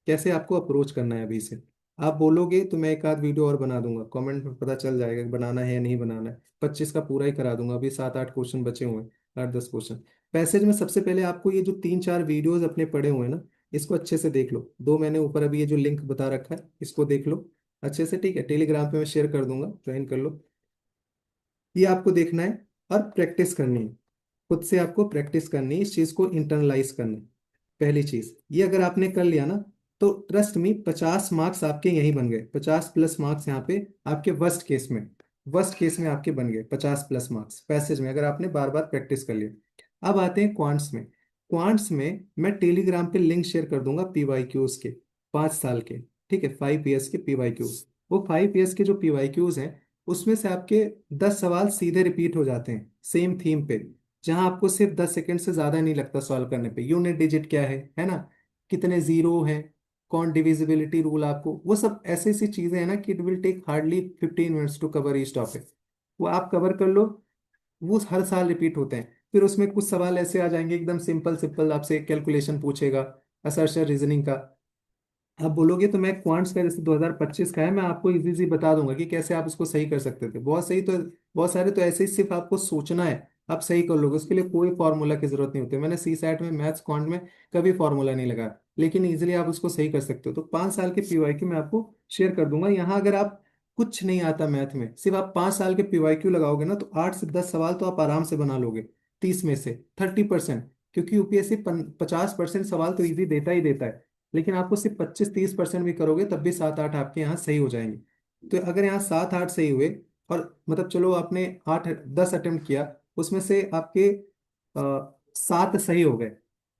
कैसे आपको अप्रोच करना है अभी से, आप बोलोगे तो मैं एक आध वीडियो और बना दूंगा, कमेंट में पता चल जाएगा कि बनाना है या नहीं बनाना है। 25 का पूरा ही करा दूंगा, अभी 7-8 क्वेश्चन बचे हुए हैं, 8-10 क्वेश्चन। पैसेज में सबसे पहले आपको ये जो 3-4 वीडियोज अपने पड़े हुए हैं ना, इसको अच्छे से देख लो। दो मैंने ऊपर अभी ये जो लिंक बता रखा है, इसको देख लो अच्छे से। ठीक है, टेलीग्राम पे मैं शेयर कर दूंगा, ज्वाइन कर लो। ये आपको देखना है और प्रैक्टिस करनी है, खुद से आपको प्रैक्टिस करनी है, इस चीज को इंटरनलाइज करना है। पहली चीज ये अगर आपने कर लिया ना, तो ट्रस्ट मी 50 मार्क्स आपके यही बन गए, 50+ मार्क्स यहाँ पे आपके वर्स्ट केस में, वर्स्ट केस में आपके बन गए 50+ मार्क्स पैसेज में, अगर आपने बार बार प्रैक्टिस कर लिया। अब आते हैं क्वांट्स में। क्वांट्स में मैं टेलीग्राम पे लिंक शेयर कर दूंगा पीवाईक्यूज के, 5 साल के। ठीक है, 5 ईयर्स के पीवाईक्यूज। वो 5 ईयर्स के जो पीवाईक्यूज हैं, उसमें से आपके 10 सवाल सीधे रिपीट हो जाते हैं सेम थीम पे, जहां आपको सिर्फ 10 सेकंड से ज्यादा नहीं लगता सॉल्व करने पे। यूनिट डिजिट क्या है ना, कितने जीरो हैं, कौन डिविजिबिलिटी रूल, आपको वो सब ऐसी ऐसी चीजें हैं ना कि it will take hardly 15 minutes to cover each topic. वो आप कवर कर लो, वो हर साल रिपीट होते हैं। फिर उसमें कुछ सवाल ऐसे आ जाएंगे एकदम सिंपल सिंपल, आपसे कैलकुलेशन पूछेगा, असर्शन रीजनिंग का। आप बोलोगे तो मैं क्वांट्स का जैसे 2025 का है, मैं आपको इजी इजी बता दूंगा कि कैसे आप इसको सही कर सकते थे। बहुत सही तो, बहुत सारे तो ऐसे ही सिर्फ आपको सोचना है, आप सही कर लोगे, उसके लिए कोई फॉर्मूला की जरूरत नहीं होती। मैंने सी सैट में, मैथ्स क्वांट में कभी फॉर्मूला नहीं लगा, लेकिन इजीली आप उसको सही कर सकते हो। तो 5 साल के पीवाईक्यू मैं आपको शेयर कर दूंगा यहाँ। अगर आप कुछ नहीं आता मैथ में, सिर्फ आप 5 साल के पीवाईक्यू लगाओगे ना, तो 8 से 10 सवाल तो आप आराम से बना लोगे, 30 में से 30%। क्योंकि यूपीएससी 50% सवाल तो इजी देता ही देता है, लेकिन आपको सिर्फ 25-30% भी करोगे तब भी 7-8 आपके यहाँ सही हो जाएंगे। तो अगर यहाँ 7-8 सही हुए, और मतलब चलो आपने 8-10 अटेम्प्ट किया, उसमें से आपके 7 सही हो गए।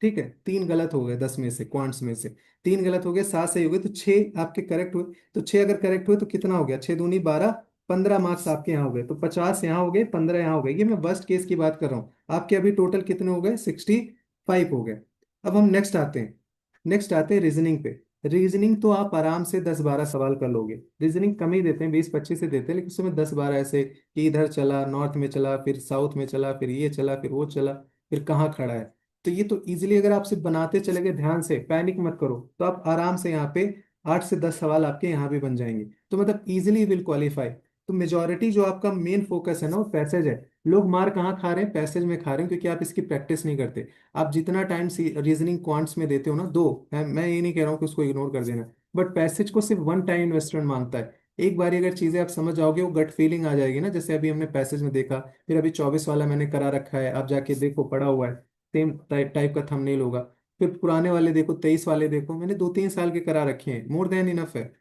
ठीक है, 3 गलत हो गए 10 में से, क्वांट्स में से 3 गलत हो गए, 7 सही हो गए, तो 6 आपके करेक्ट हुए। तो 6 अगर करेक्ट हुए तो कितना हो गया, 6 दूनी 12, 15 मार्क्स आपके यहाँ हो गए। तो 50 यहाँ हो गए, 15 यहाँ हो गए। ये मैं वर्स्ट केस की बात कर रहा हूँ। आपके अभी टोटल कितने हो गए, 65 हो गए। अब हम नेक्स्ट आते हैं, नेक्स्ट आते हैं रीजनिंग पे। रीजनिंग तो आप आराम से 10-12 सवाल कर लोगे। रीजनिंग कम ही देते हैं, 20-25 से देते हैं, लेकिन उसमें 10-12 ऐसे कि इधर चला, नॉर्थ में चला, फिर साउथ में चला, फिर ये चला, फिर वो चला, फिर कहाँ खड़ा है, तो ये तो इजीली अगर आप सिर्फ बनाते चले गए ध्यान से, पैनिक मत करो, तो आप आराम से यहाँ पे 8 से 10 सवाल आपके यहाँ भी बन जाएंगे। तो मतलब इजीली विल क्वालिफाई। तो मेजोरिटी जो आपका मेन फोकस है ना वो पैसेज है। लोग मार कहाँ खा रहे हैं, पैसेज में खा रहे हैं, क्योंकि आप इसकी प्रैक्टिस नहीं करते। आप जितना टाइम रीजनिंग क्वांट्स में देते हो ना, दो मैं ये नहीं कह रहा हूँ कि उसको इग्नोर कर देना, बट पैसेज को सिर्फ वन टाइम इन्वेस्टमेंट मांगता है। एक बार अगर चीजें आप समझ जाओगे, वो गट फीलिंग आ जाएगी ना, जैसे अभी हमने पैसेज में देखा, फिर अभी 24 वाला मैंने करा रखा है, आप जाके देखो पड़ा हुआ है, सेम टाइप का थंबनेल होगा। फिर पुराने वाले देखो, 23 वाले देखो, मैंने 2-3 साल के करा रखे हैं, मोर देन इनफ है।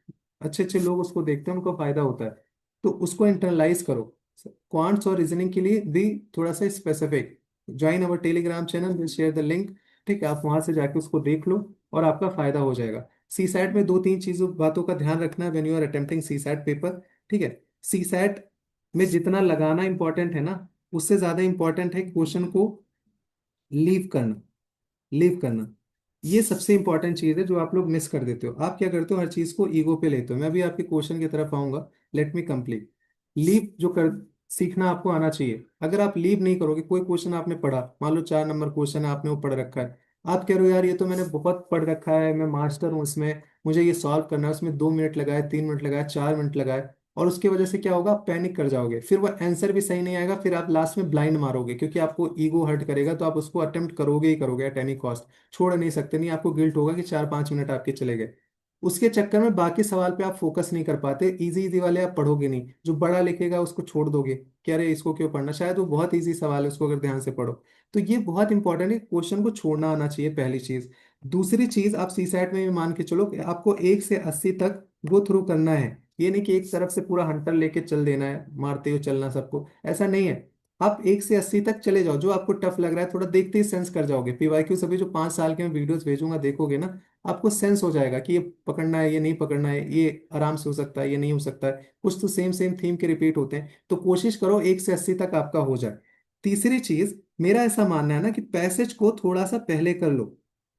अच्छे अच्छे लोग उसको देखते हैं, उनको फायदा होता है। तो उसको इंटरलाइज करो। क्वांट्स और रीजनिंग के लिए भी थोड़ा सा specific, join our Telegram channel, will share the link. ठीक है, आप वहां से जाके उसको देख लो और आपका फायदा हो जाएगा। सी सैट में 2-3 चीजों बातों का ध्यान रखना है when you are attempting CSAT paper. ठीक है, सी सैट में जितना लगाना इंपॉर्टेंट है ना, उससे ज्यादा इंपॉर्टेंट है क्वेश्चन को लीव करना। लीव करना, ये सबसे इंपॉर्टेंट चीज है जो आप लोग मिस कर देते हो। आप क्या करते हो, हर चीज को ईगो पे लेते हो। मैं भी आपके क्वेश्चन की तरफ आऊंगा, लेट मी कंप्लीट। लीव जो कर सीखना आपको आना चाहिए। अगर आप लीव नहीं करोगे, कोई क्वेश्चन आपने पढ़ा, मान लो 4 नंबर क्वेश्चन है, आपने वो पढ़ रखा है, आप कह रहे हो यार ये तो मैंने बहुत पढ़ रखा है, मैं मास्टर हूँ इसमें, मुझे ये सॉल्व करना है, उसमें 2 मिनट लगाए, 3 मिनट लगाए, 4 मिनट लगाए, और उसकी वजह से क्या होगा, आप पैनिक कर जाओगे, फिर वो आंसर भी सही नहीं आएगा, फिर आप लास्ट में ब्लाइंड मारोगे, क्योंकि आपको ईगो हर्ट करेगा, तो आप उसको अटेम्प्ट करोगे ही करोगे एट एनी कॉस्ट। छोड़ नहीं सकते, नहीं आपको गिल्ट होगा कि 4-5 मिनट आपके चले गए। उसके चक्कर में बाकी सवाल पे आप फोकस नहीं कर पाते, इजी इजी वाले आप पढ़ोगे नहीं, जो बड़ा लिखेगा उसको छोड़ दोगे कि अरे इसको क्यों पढ़ना, शायद वो बहुत इजी सवाल है, उसको अगर ध्यान से पढ़ो। तो ये बहुत इंपॉर्टेंट है, क्वेश्चन को छोड़ना आना चाहिए, पहली चीज। दूसरी चीज, आप सी सैट में भी मान के चलो कि आपको 1 से 80 तक गो थ्रू करना है। ये नहीं कि एक तरफ से पूरा हंटर लेके चल देना है, मारते हुए चलना सबको, ऐसा नहीं है। आप 1 से 80 तक चले जाओ, जो आपको टफ लग रहा है थोड़ा देखते ही सेंस कर जाओगे। पीवाईक्यू सभी जो 5 साल के मैं वीडियोस भेजूंगा देखोगे ना, आपको सेंस हो जाएगा कि ये पकड़ना है, ये नहीं पकड़ना है, ये आराम से हो सकता है, ये नहीं हो सकता है। कुछ तो सेम सेम थीम के रिपीट होते हैं, तो कोशिश करो 1 से 80 तक आपका हो जाए। तीसरी चीज, मेरा ऐसा मानना है ना कि पैसेज को थोड़ा सा पहले कर लो।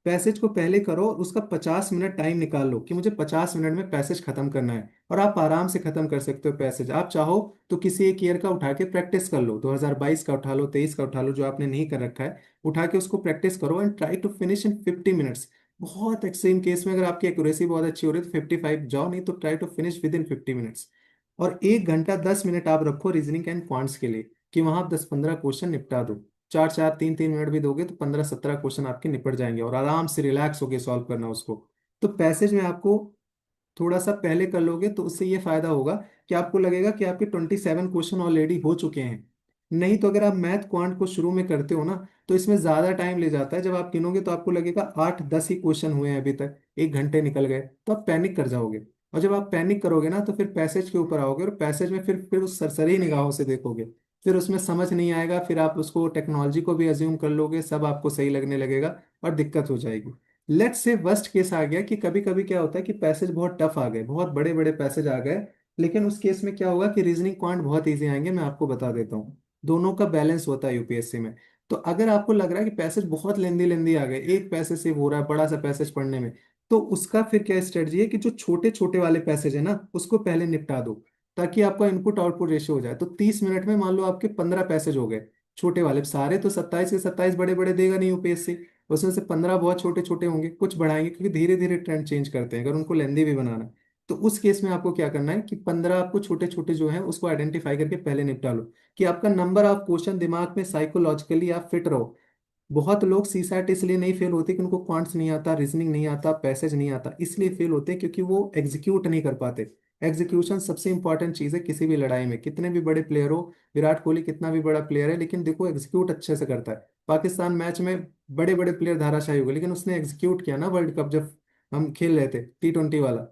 पैसेज को पहले करो और उसका 50 मिनट टाइम निकाल लो कि मुझे 50 मिनट में पैसेज खत्म करना है, और आप आराम से खत्म कर सकते हो पैसेज। आप चाहो तो किसी एक ईयर का उठा के प्रैक्टिस कर लो, 2022 का उठा लो, 23 का उठा लो, जो आपने नहीं कर रखा है, उठा के उसको प्रैक्टिस करो and try to finish in 50 minutes. बहुत एक्सट्रीम केस में अगर आपकी एक्यूरेसी बहुत अच्छी हो रही है तो 55 जाओ, नहीं तो try to finish within 50 minutes. और 1 घंटा 10 मिनट आप रखो रीजनिंग एंड क्वांट्स के लिए, कि वहां आप 10-15 क्वेश्चन निपटा दो। 4-4 3-3 मिनट भी दोगे तो 15-17 क्वेश्चन आपके निपट जाएंगे, और आराम से रिलैक्स होके सॉल्व करना उसको। तो पैसेज में आपको थोड़ा सा पहले कर लोगे तो उससे ये फायदा होगा कि आपको लगेगा कि आपके 27 क्वेश्चन ऑलरेडी हो चुके हैं। नहीं तो अगर आप मैथ क्वांट को शुरू में करते हो ना, तो इसमें ज्यादा टाइम ले जाता है, जब आप गिनोगे तो आपको लगेगा 8-10 ही क्वेश्चन हुए हैं अभी तक, 1 घंटे निकल गए, तो आप पैनिक कर जाओगे। और जब आप पैनिक करोगे ना, तो फिर पैसेज के ऊपर आओगे, और पैसेज में फिर उस सरसरी निगाहों से देखोगे, फिर उसमें समझ नहीं आएगा, फिर आप उसको टेक्नोलॉजी को भी अज्यूम कर लोगे, सब आपको सही लगने लगेगा, और दिक्कत हो जाएगी। लेट्स से वर्स्ट केस आ गया कि कभी कभी क्या होता है कि पैसेज बहुत टफ आ गए, बहुत बड़े बड़े पैसेज आ गए, लेकिन उस केस में क्या होगा कि रीजनिंग क्वांट बहुत इजी आएंगे, मैं आपको बता देता हूँ। दोनों का बैलेंस होता है यूपीएससी में। तो अगर आपको लग रहा है कि पैसेज बहुत लेंदी लेंदी आ गए, एक पैसेज से हो रहा है बड़ा सा पैसेज पढ़ने में, तो उसका फिर क्या स्ट्रेटजी है कि जो छोटे छोटे वाले पैसेज है ना, उसको पहले निपटा दो, ताकि आपका इनपुट आउटपुट रेशियो हो जाए। तो 30 मिनट में मान लो आपके 15 पैसेज हो गए, छोटे वाले सारे तो 27 के 27 बड़े बड़े देगा नहीं यूपीएससी, उसमें से 15 बहुत छोटे छोटे होंगे, कुछ बढ़ाएंगे, क्योंकि धीरे धीरे ट्रेंड चेंज करते हैं अगर उनको लेंदी भी बनाना है। तो उस केस में आपको क्या करना है कि 15 आपको छोटे छोटे जो है उसको आइडेंटिफाई करके पहले निपटा लो, कि आपका नंबर ऑफ क्वेश्चन दिमाग में साइकोलॉजिकली आप फिट रहो। बहुत लोग सी सैट इसलिए नहीं फेल होते कि उनको क्वांट्स नहीं आता, रीजनिंग नहीं आता, पैसेज नहीं आता, इसलिए फेल होते हैं क्योंकि वो एग्जीक्यूट नहीं कर पाते। एग्जीक्यूशन सबसे इंपॉर्टेंट चीज़ है किसी भी लड़ाई में, कितने भी बड़े प्लेयर हो, विराट कोहली कितना भी बड़ा प्लेयर है, लेकिन देखो एग्जीक्यूट अच्छे से करता है। पाकिस्तान मैच में बड़े बड़े प्लेयर धाराशायी हो गए, लेकिन उसने एग्जीक्यूट किया ना, वर्ल्ड कप जब हम खेल रहे थे T20 वाला।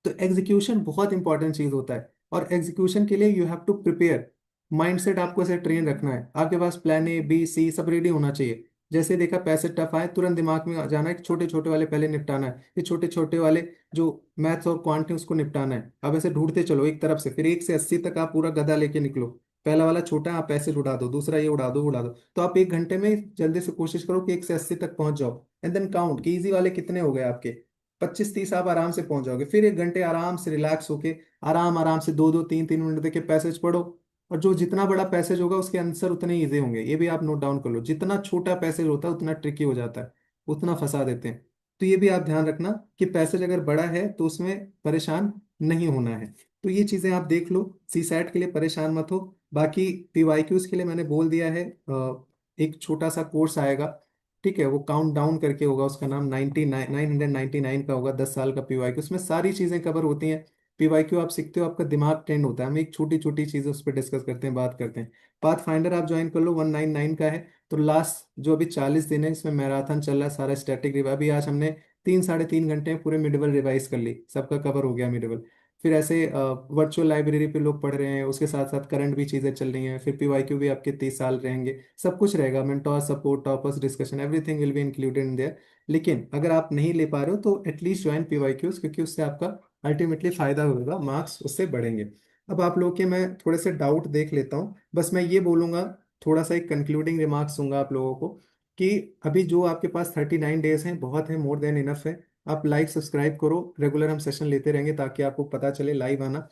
तो एग्जीक्यूशन बहुत इंपॉर्टेंट चीज होता है, और एग्जीक्यूशन के लिए you have to prepare. Mindset आपको ऐसे ट्रेन रखना है, आपके पास प्लान A B C सब रेडी होना चाहिए। जैसे देखा पैसे टफ आए, तुरंत दिमाग में आ जाना है कि छोटे छोटे वाले पहले निपटाना है, ये छोटे छोटे वाले जो मैथ्स और क्वांट है उसको निपटाना है। अब ऐसे ढूंढते चलो एक तरफ से, फिर 1 से 80 तक आप पूरा गदा लेके निकलो। पहला वाला छोटा है, आप पैसे उड़ा दो, दूसरा ये उड़ा दो उड़ा दो, तो आप 1 घंटे में जल्दी से कोशिश करो कि 1 से 80 तक पहुंच जाओ। एंड देन काउंट कि इजी वाले कितने हो गए आपके, 25-30 आप आराम से पहुंच जाओगे। फिर 1 घंटे आराम से रिलैक्स होके, आराम आराम से 2-2 3-3 मिनट देके पैसेज पढ़ो, और जो जितना बड़ा पैसेज होगा उसके आंसर उतने इजी होंगे, ये भी आप नोट डाउन कर लो। जितना छोटा पैसेज होता है उतना ट्रिकी हो जाता है, उतना फंसा देते हैं। तो ये भी आप ध्यान रखना कि पैसेज अगर बड़ा है तो उसमें परेशान नहीं होना है। तो ये चीजें आप देख लो, सी सैट के लिए परेशान मत हो। बाकी पीवाईक्यूज के लिए मैंने बोल दिया है, एक छोटा सा कोर्स आएगा, ठीक है, वो काउंट डाउन करके होगा, उसका नाम 999 का होगा, 10 साल का पीवाईक्यू, उसमें सारी चीजें कवर होती हैं। पीवाईक्यू आप सीखते हो, आपका दिमाग ट्रेंड होता है, हम एक छोटी छोटी चीजें उस पर डिस्कस करते हैं, बात करते हैं। पाथ फाइंडर आप ज्वाइन कर लो, 199 का है। तो लास्ट जो अभी 40 दिन है इसमें मैराथन चल रहा है, सारा स्टैटिक रिवाइज, अभी आज हमने 3 साढ़े 3 घंटे में पूरे मिडवल रिवाइज कर ली, सबका कवर हो गया मिडवल। फिर ऐसे वर्चुअल लाइब्रेरी पे लोग पढ़ रहे हैं, उसके साथ साथ करंट भी चीज़ें चल रही हैं, फिर पीवाईक्यू भी आपके 30 साल रहेंगे, सब कुछ रहेगा, mentor support, toppers discussion, everything will be included in their. लेकिन अगर आप नहीं ले पा रहे हो तो एटलीस्ट ज्वाइन पीवाईक्यूज, क्योंकि उससे आपका अल्टीमेटली फायदा होगा, मार्क्स उससे बढ़ेंगे। अब आप लोग के मैं थोड़े से डाउट देख लेता हूँ, बस मैं ये बोलूंगा, थोड़ा सा एक कंक्लूडिंग रिमार्क्स दूंगा आप लोगों को, कि अभी जो आपके पास 39 डेज हैं बहुत है, मोर देन इनफ है। आप लाइक सब्सक्राइब करो, रेगुलर हम सेशन लेते रहेंगे ताकि आपको पता चले लाइव आना।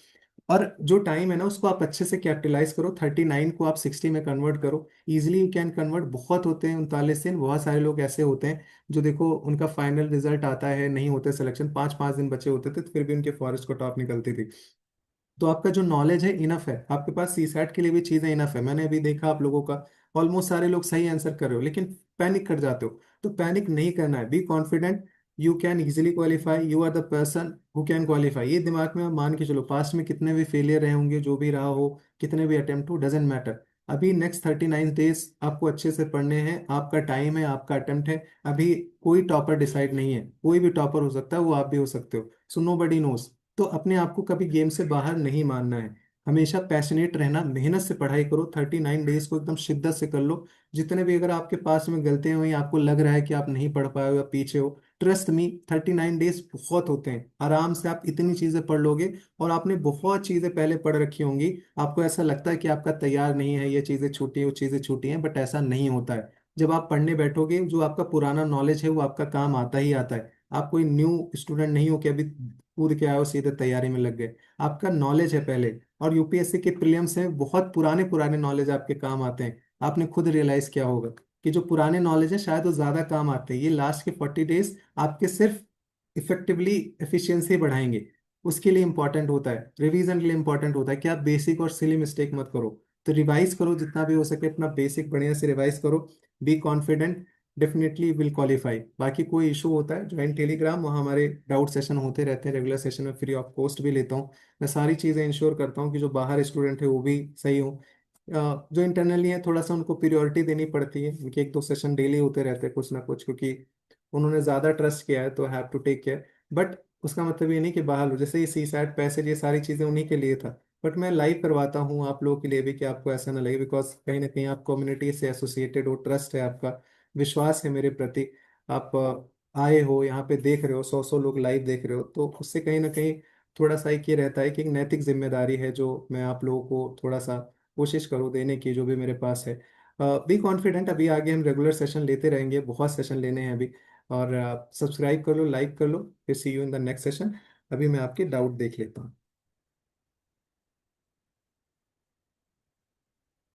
और जो टाइम है ना उसको आप अच्छे से कैपिटलाइज करो, 39 को आप 60 में कन्वर्ट करो, इजीली यू कैन कन्वर्ट। बहुत होते हैं 39 दिन, बहुत सारे लोग ऐसे होते हैं जो देखो उनका फाइनल रिजल्ट आता है, नहीं होते सिलेक्शन, 5 5 दिन बचे होते थे तो फिर भी उनके फॉरेस्ट को टॉप निकलती थी। तो आपका जो नॉलेज है इनफ है, आपके पास सी सैट के लिए भी चीज़ें इनफ है। मैंने अभी देखा आप लोगों का ऑलमोस्ट सारे लोग सही आंसर कर रहे हो, लेकिन पैनिक कर जाते हो। तो पैनिक नहीं करना है, be confident, you can easily qualify, you are the person who can qualify. ये दिमाग में आप मान के चलो, पास्ट में कितने भी फेलियर रहे होंगे, जो भी रहा हो, कितने भी अटेम्प्ट हो, डजेंट मैटर। अभी नेक्स्ट 39 डेज आपको अच्छे से पढ़ने हैं, आपका टाइम है, आपका अटेम्प्ट है। अभी कोई टॉपर डिसाइड नहीं है, कोई भी टॉपर हो सकता है, वो आप भी हो सकते हो, सो नो बडी नोज। तो अपने आप को कभी गेम से बाहर नहीं मानना है, हमेशा पैशनेट रहना, मेहनत से पढ़ाई करो, 39 डेज को एकदम शिद्दत से कर लो। जितने भी अगर आपके पास में गलतियां हुई, आपको लग रहा है कि आप नहीं पढ़ पाए हो या पीछे हो, ट्रस्ट मी, 39 डेज बहुत होते हैं, आराम से आप इतनी चीजें पढ़ लोगे। और आपने बहुत चीजें पहले पढ़ रखी होंगी, आपको ऐसा लगता है कि आपका तैयार नहीं है, ये चीजें छूटी है, वो चीजें छूटी हैं, बट ऐसा नहीं होता है। जब आप पढ़ने बैठोगे, जो आपका पुराना नॉलेज है वो आपका काम आता ही आता है। आप कोई न्यू स्टूडेंट नहीं हो कि अभी कूद के आए हो सीधे तैयारी में लग गए, आपका नॉलेज है पहले। और यूपीएससी के प्रीलिम्स हैं, बहुत पुराने पुराने नॉलेज आपके काम आते हैं। आपने खुद रियलाइज किया होगा कि जो पुराने नॉलेज है शायद वो ज्यादा काम आते हैं, ये लास्ट के 40 डेज आपके सिर्फ इफेक्टिवली एफिशिएंसी बढ़ाएंगे। उसके लिए इंपॉर्टेंट होता है, रिवीजन के लिए इंपॉर्टेंट होता है कि आप बेसिक और सिली मिस्टेक मत करो। तो रिवाइज करो जितना भी हो सके, अपना बेसिक बढ़िया से रिवाइज करो, be confident, definitely will qualify. बाकी कोई इशू होता है ज्वाइन टेलीग्राम, वहाँ हमारे डाउट सेशन होते रहते हैं, रेगुलर सेशन में फ्री ऑफ कॉस्ट भी लेता हूँ। मैं सारी चीज़ें इंश्योर करता हूँ कि जो बाहर स्टूडेंट है वो भी सही हो। जो इंटरनली है थोड़ा सा उनको प्रियोरिटी देनी पड़ती है, उनके 1 2 सेशन डेली होते रहते हैं कुछ ना कुछ, क्योंकि उन्होंने ज़्यादा ट्रस्ट किया है तो have to take care. But उसका मतलब ये नहीं कि बाहर हो, जैसे ये सी सैट पैसेज ये सारी चीज़ें उन्हीं के लिए था, बट मैं लाइव करवाता हूँ आप लोगों के लिए भी कि आपको ऐसा ना लगे, बिकॉज कहीं ना कहीं आप कम्युनिटी से एसोसिएटेड हो, ट्रस्ट है आपका, विश्वास है मेरे प्रति। आप आए हो यहाँ पे, देख रहे हो, 100 100 लोग लाइव देख रहे हो, तो उससे कहीं ना कहीं थोड़ा सा एक ये रहता है कि एक नैतिक जिम्मेदारी है जो मैं आप लोगों को थोड़ा सा कोशिश करूँ देने की, जो भी मेरे पास है। बी कॉन्फिडेंट, अभी आगे हम रेगुलर सेशन लेते रहेंगे, बहुत सेशन लेने हैं अभी। और सब्सक्राइब कर लो, लाइक कर लो, फिर see you in the next session. अभी मैं आपके डाउट देख लेता हूँ।